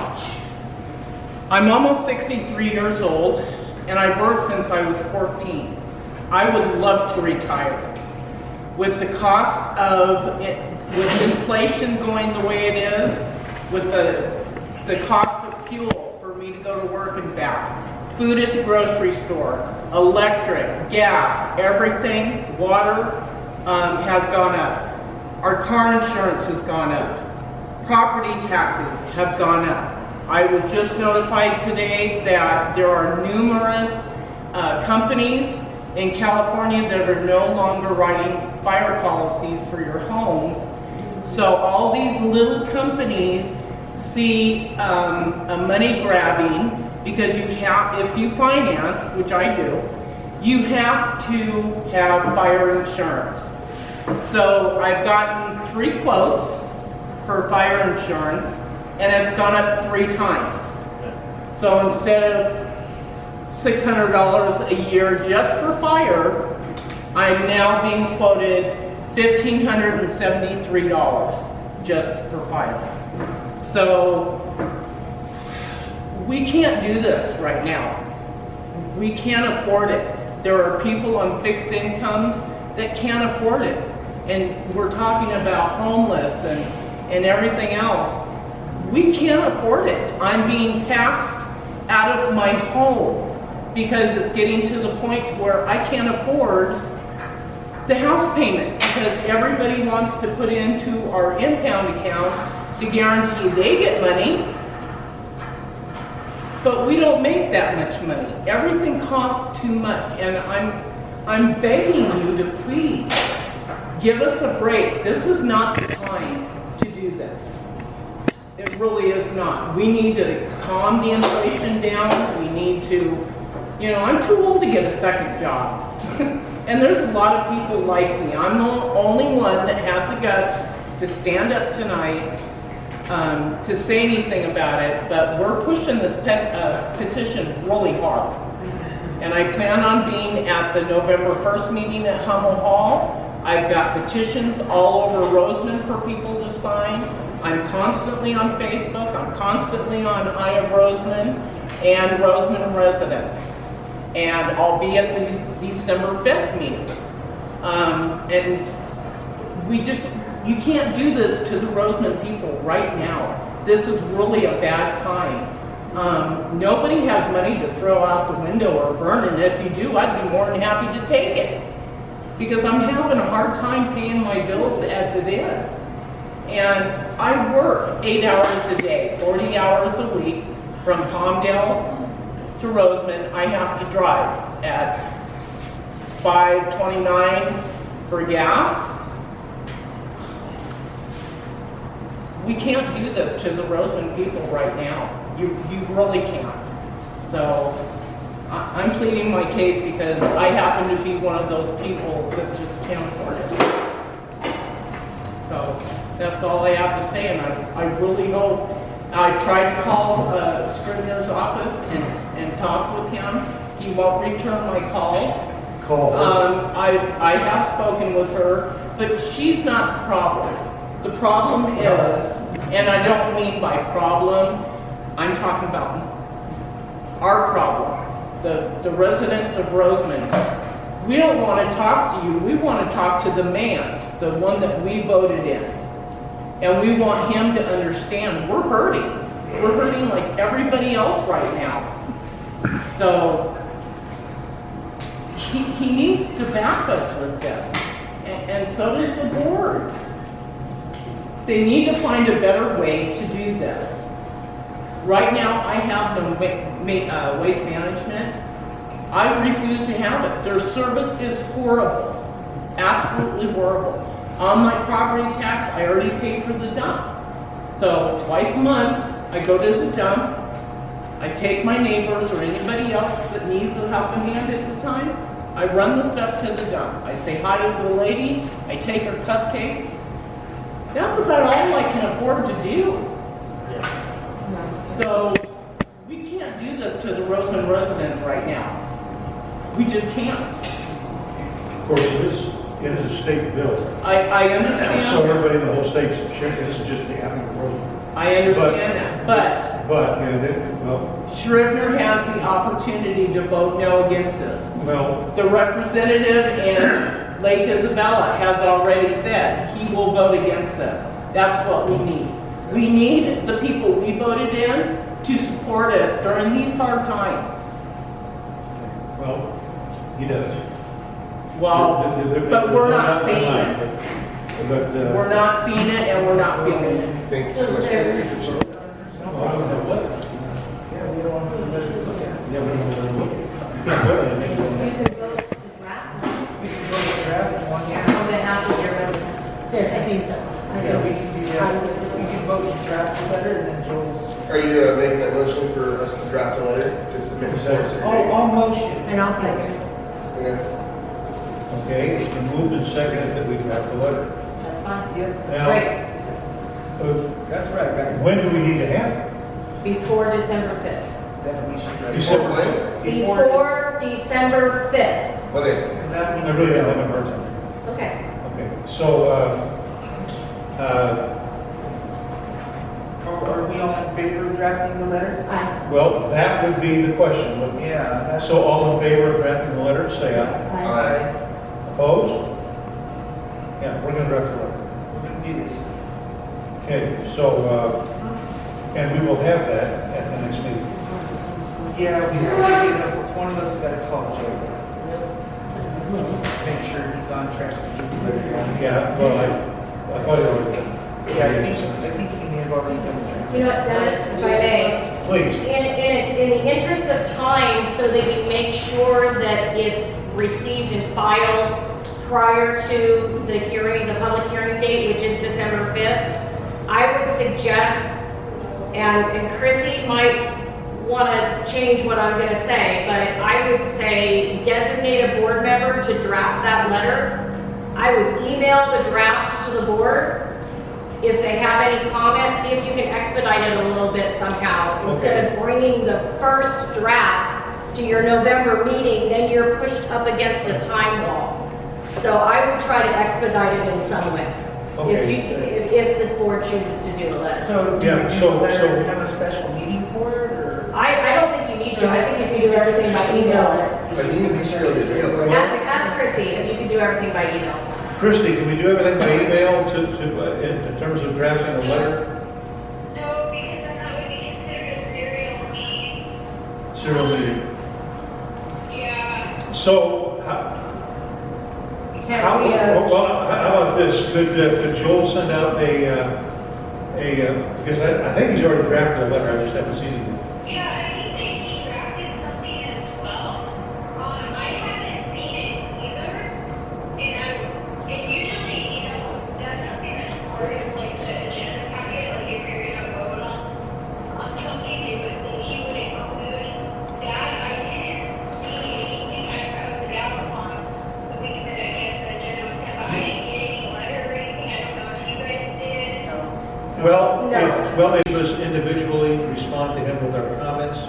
I'm almost 63 years old, and I've worked since I was 14. I would love to retire. With the cost of with inflation going the way it is, with the cost of fuel for me to go to work and back, food at the grocery store, electric, gas, everything, water has gone up. Our car insurance has gone up. Property taxes have gone up. I was just notified today that there are numerous companies in California that are no longer writing fire policies for your homes. So all these little companies see a money grabbing because you have, if you finance, which I do, you have to have fire insurance. So I've gotten 3 quotes for fire insurance, and it's gone up 3 times. So instead of $600 a year just for fire, I'm now being quoted $1,573 just for fire. So we can't do this right now. We can't afford it. There are people on fixed incomes that can't afford it. And we're talking about homeless and everything else. We can't afford it. I'm being taxed out of my home because it's getting to the point where I can't afford the house payment because everybody wants to put into our impound account to guarantee they get money, but we don't make that much money. Everything costs too much, and I'm begging you to please give us a break. This is not the time to do this. It really is not. We need to calm the inflation down. We need to, I'm too old to get a second job. And there's a lot of people like me. I'm the only one that has the guts to stand up tonight to say anything about it, but we're pushing this petition really hard. And I plan on being at the November 1st meeting at Hummel Hall. I've got petitions all over Roseman for people to sign. I'm constantly on Facebook. I'm constantly on Eye of Roseman and Roseman residents. And I'll be at the December 5th meeting. And you can't do this to the Roseman people right now. This is really a bad time. Nobody has money to throw out the window or burn, and if you do, I'd be more than happy to take it. Because I'm having a hard time paying my bills as it is. And I work 8 hours a day, 40 hours a week, from Palmdale to Roseman. I have to drive at $5.29 for gas. We can't do this to the Roseman people right now. You really can't. So I'm pleading my case because I happen to be one of those people that just can't afford it. So that's all I have to say, and I really hope. I've tried to call Scribner's office and talk with him. He won't return my calls. I have spoken with her, but she's not the problem. The problem is, and I don't mean by problem, I'm talking about our problem, the residents of Roseman. We don't want to talk to you, we want to talk to the man, the one that we voted in. And we want him to understand we're hurting. We're hurting like everybody else right now. So he needs to back us with this, and so does the board. They need to find a better way to do this. Right now, I have no waste management. I refuse to have it. Their service is horrible, absolutely horrible. On my property tax, I already pay for the dump. So twice a month, I go to the dump. I take my neighbors or anybody else that needs a helping hand at the time. I run the stuff to the dump. I say hi to the lady. I take her cupcakes. That's about all I can afford to do. So we can't do this to the Roseman residents right now. We just can't. Of course, it is a state bill. I understand. So everybody in the whole state's sharing, this is just the Avenue Road. I understand that, but Scribner has the opportunity to vote no against this. Well, the representative and Lake Isabella has already said he will vote against this. That's what we need. We need the people we voted in to support us during these hard times. Well, he does. Well, but we're not seeing it. But, We're not seeing it and we're not feeling it. Thank you so much. Yeah, we don't want to look at it. You can vote to draft one. On behalf of your residents. Yes, I think so. Yeah, we can do that. We can vote to draft the letter and then Joel's. Are you making that motion for us to draft a letter to submit to us? I'll motion. And I'll second. Okay. Okay, it's been moved and seconded that we draft the letter. That's fine. Yep, Now, Great. that's right, right. when do we need to have it? Before December 5th. Then we should. December when? Before December 5th. Okay. I really don't have a hard time. It's okay. Okay, so, Are we all in favor of drafting the letter? Aye. well, that would be the question, wouldn't it? Yeah, that's. So all in favor of drafting the letter, say aye. Aye. Opposed? Yeah, we're gonna draft the letter. We're gonna do this. Okay, so, and we will have that at the next meeting. Yeah, we have to get up, one of us got to call Joe. Make sure he's on track to get the letter done. Yeah, well, I thought you already did. Yeah, I think he may have already done the draft. You know what, Dennis, if I may? Please. In the interest of time, so that we make sure that it's received and filed prior to the hearing, the public hearing date, which is December 5th, I would suggest, and Chrissy might want to change what I'm going to say, but I would say designate a board member to draft that letter. I would email the draft to the board. If they have any comments, see if you can expedite it a little bit somehow. Instead of bringing the first draft to your November meeting, then you're pushed up against a time wall. So I would try to expedite it in some way. If this board chooses to do a letter. So, do Yeah, you do so- a letter and so- have a special meeting for it, or? I don't think you need to. I think you can do everything by email. But you need to be sure to do it. Ask Chrissy if you can do everything by email. Christie, can we do everything by email in terms of drafting a letter? No, because then that would be considered a serial meeting. Serial meeting. Yeah. So, how about this? Could Joel send out because I think he's already drafted a letter, I just haven't seen it. Yeah, I think they drafted something as well. I haven't seen it either. And usually, that's something that's part of like the agenda packet, like if you're gonna vote on something, he would include that. I didn't see anything. I was out on the week that I guess the agenda was sent, but I didn't get any letter or anything. I don't know if you guys did. Well, maybe let's individually respond to him with our comments.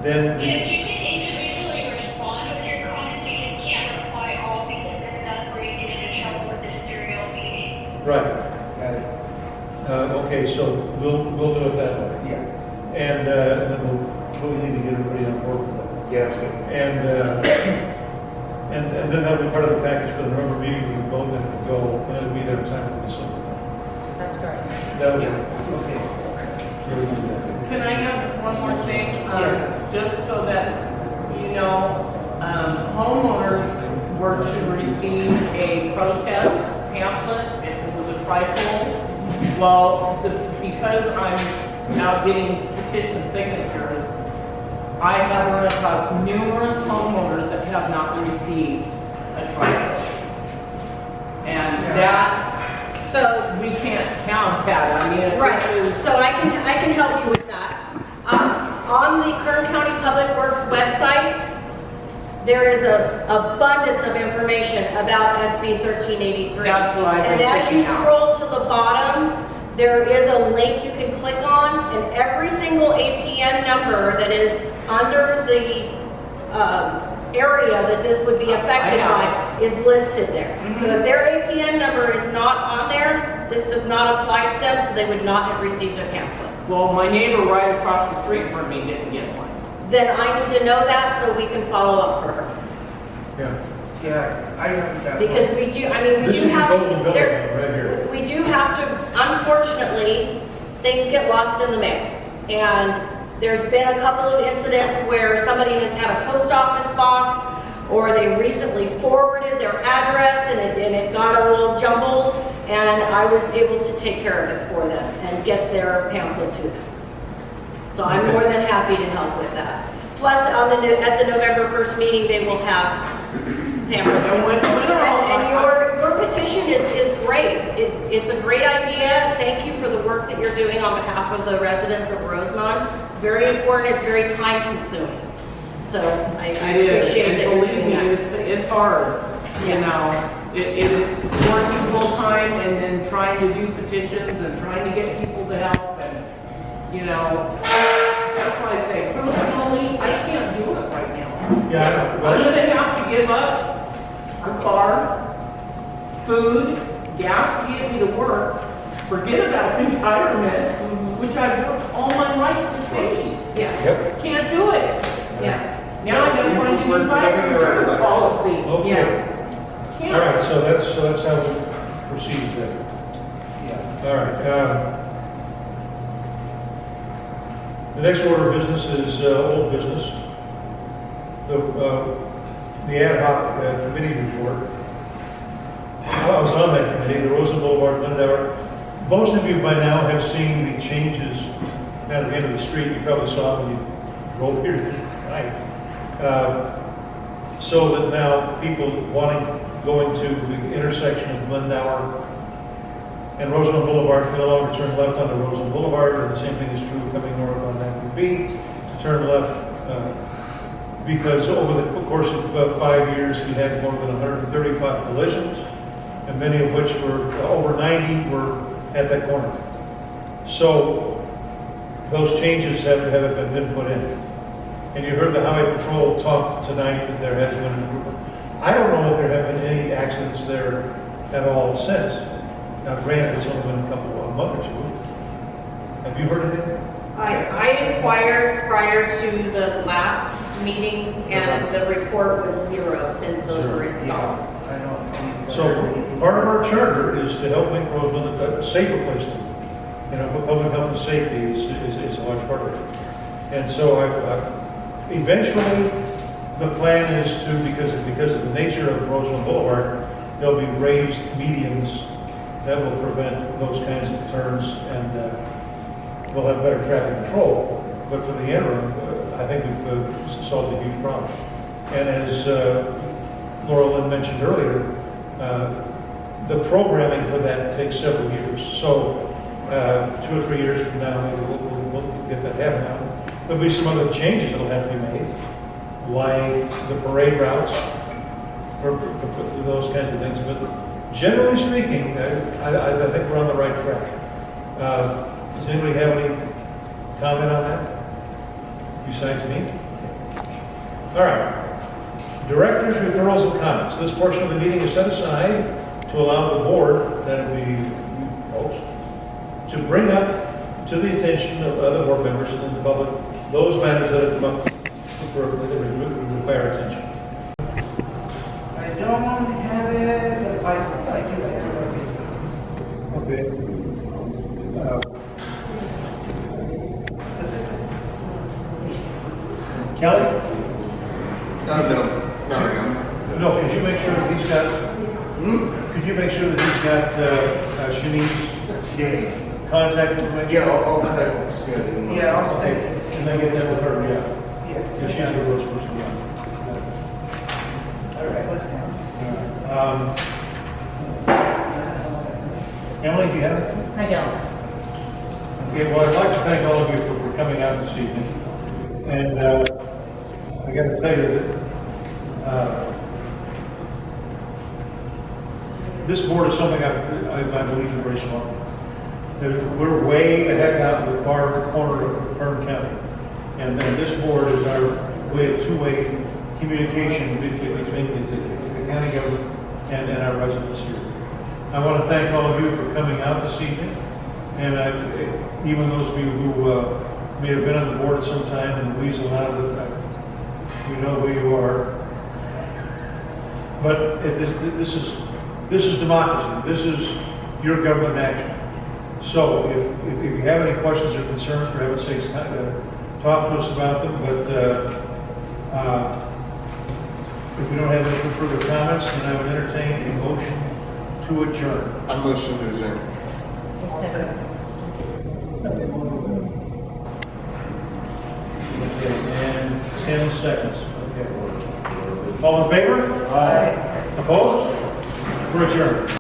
Then, Yes, you can individually respond with your comments, you just can't reply all, because then that's where you get into trouble with the serial meeting. right. Okay, so we'll do it that way. Yeah. And then we'll need to get everybody on board with that. Yeah, it's good. And then that'll be part of the package for the November meeting. We can vote and go, and it'll be there in time for December. That's correct. That'll be, Okay. Can I have one more thing? Yes. Just so that you know, homeowners were to receive a protest pamphlet if it was a tripod. Well, because I'm now getting petition signatures, I have run across numerous homeowners that have not received a tripod. And that, So we can't count that. I mean, it Right, is. so I can help you with that. On the Kern County Public Works website, there is a abundance of information about SB 1383. That's what I've been And as you pushing out. scroll to the bottom, there is a link you can click on, and every single APN number that is under the area that this would be affected by is listed there. So if their APN number is not on there, this does not apply to them, so they would not have received a pamphlet. Well, my neighbor right across the street from me didn't get one. Then I need to know that so we can follow up for her. yeah. Yeah, I haven't got. Because we do, I mean, we This do is the have, golden building right there's, here. we do have to, unfortunately, things get lost in the mail. And there's been a couple of incidents where somebody has had a post office box, or they recently forwarded their address and it got a little jumbled, and I was able to take care of it for them and get their pamphlet to them. So I'm more than happy to help with that. Plus, at the November 1st meeting, they will have pamphlets. And your petition is great. It's a great idea. Thank you for the work that you're doing on behalf of the residents of Rosemont. It's very important. It's very time consuming. So I appreciate that you're doing that. It's hard, you know. It's working full time and then trying to do petitions and trying to get people to help, and you know, that's why I say personally, I can't do it right now. Yeah, I know. I'm gonna have to give up a car, food, gas to get me to work, forget about retirement, which I've worked all my life to save. Yeah. Yep. Can't do it. Yeah. Now I gotta find a new fire insurance policy. Okay. Can't. All right, so that's how we proceed then. Yeah. All right. The next order of business is old business. The ad hoc committee report. I was on that committee, the Rosen Boulevard, Lindauer. Most of you by now have seen the changes down at the end of the street. You probably saw when you drove here tonight. So that now people going to the intersection of Lindauer and Rosemont Boulevard can no longer turn left onto Rosemont Boulevard, and the same thing is true coming north on Avenue B to turn left, because over the course of 5 years, we had more than 135 collisions, and many of which were, over 90 were at that corner. So those changes have been put in. And you heard the Highway Patrol talk tonight that there has been an improvement. I don't know if there have been any accidents there at all since. Now granted, it's only been a month or two. Have you heard anything? I inquired prior to the last meeting, and the report was 0 since those were installed. I know. So part of our charter is to help make Roseland a safer place. You know, public health and safety is a large part of it. And so eventually, the plan is to, because of the nature of Roseland Boulevard, there'll be raised medians that will prevent those kinds of turns, and we'll have better traffic control. But for the interim, I think we've solved a huge problem. And as Laura Lynn mentioned earlier, the programming for that takes several years. So 2 or 3 years from now, maybe we'll get that happening now. There'll be some other changes that'll have to be made, like the parade routes, for those kinds of things. But generally speaking, I think we're on the right track. Does anybody have any comment on that, besides me? All right. Directors' referrals and comments. This portion of the meeting is set aside to allow the board, that would be you folks, to bring up to the attention of other board members and the public those matters that have come up that require attention. I don't have it, but I think I do have it on Facebook. Okay. Kelly? No, No, could you make sure that he's got, could you make sure that he's got Shanice's Yeah. contact information? Yeah, I'll type this together. Yeah, I'll say. And then get that with her, yeah. Yeah. Because she's the worst person, yeah. All right, what's next? Emily, do you have anything? I don't. Okay, well, I'd like to thank all of you for coming out this evening. And I got to tell you that this board is something I believe is very strong. We're way the heck out in the far corner of Kern County. And this board is our way of two-way communication between the county government and our residents here. I want to thank all of you for coming out this evening. And even those of you who may have been on the board at some time and weasel out of it, we know who you are. But this is democracy. This is your government action. So if you have any questions or concerns, for heaven's sakes, talk to us about them. But if we don't have any further comments, then I would entertain a motion to adjourn. I motion to adjourn. Okay, and 10 seconds. Okay. All in favor? Aye. Opposed? We're adjourned.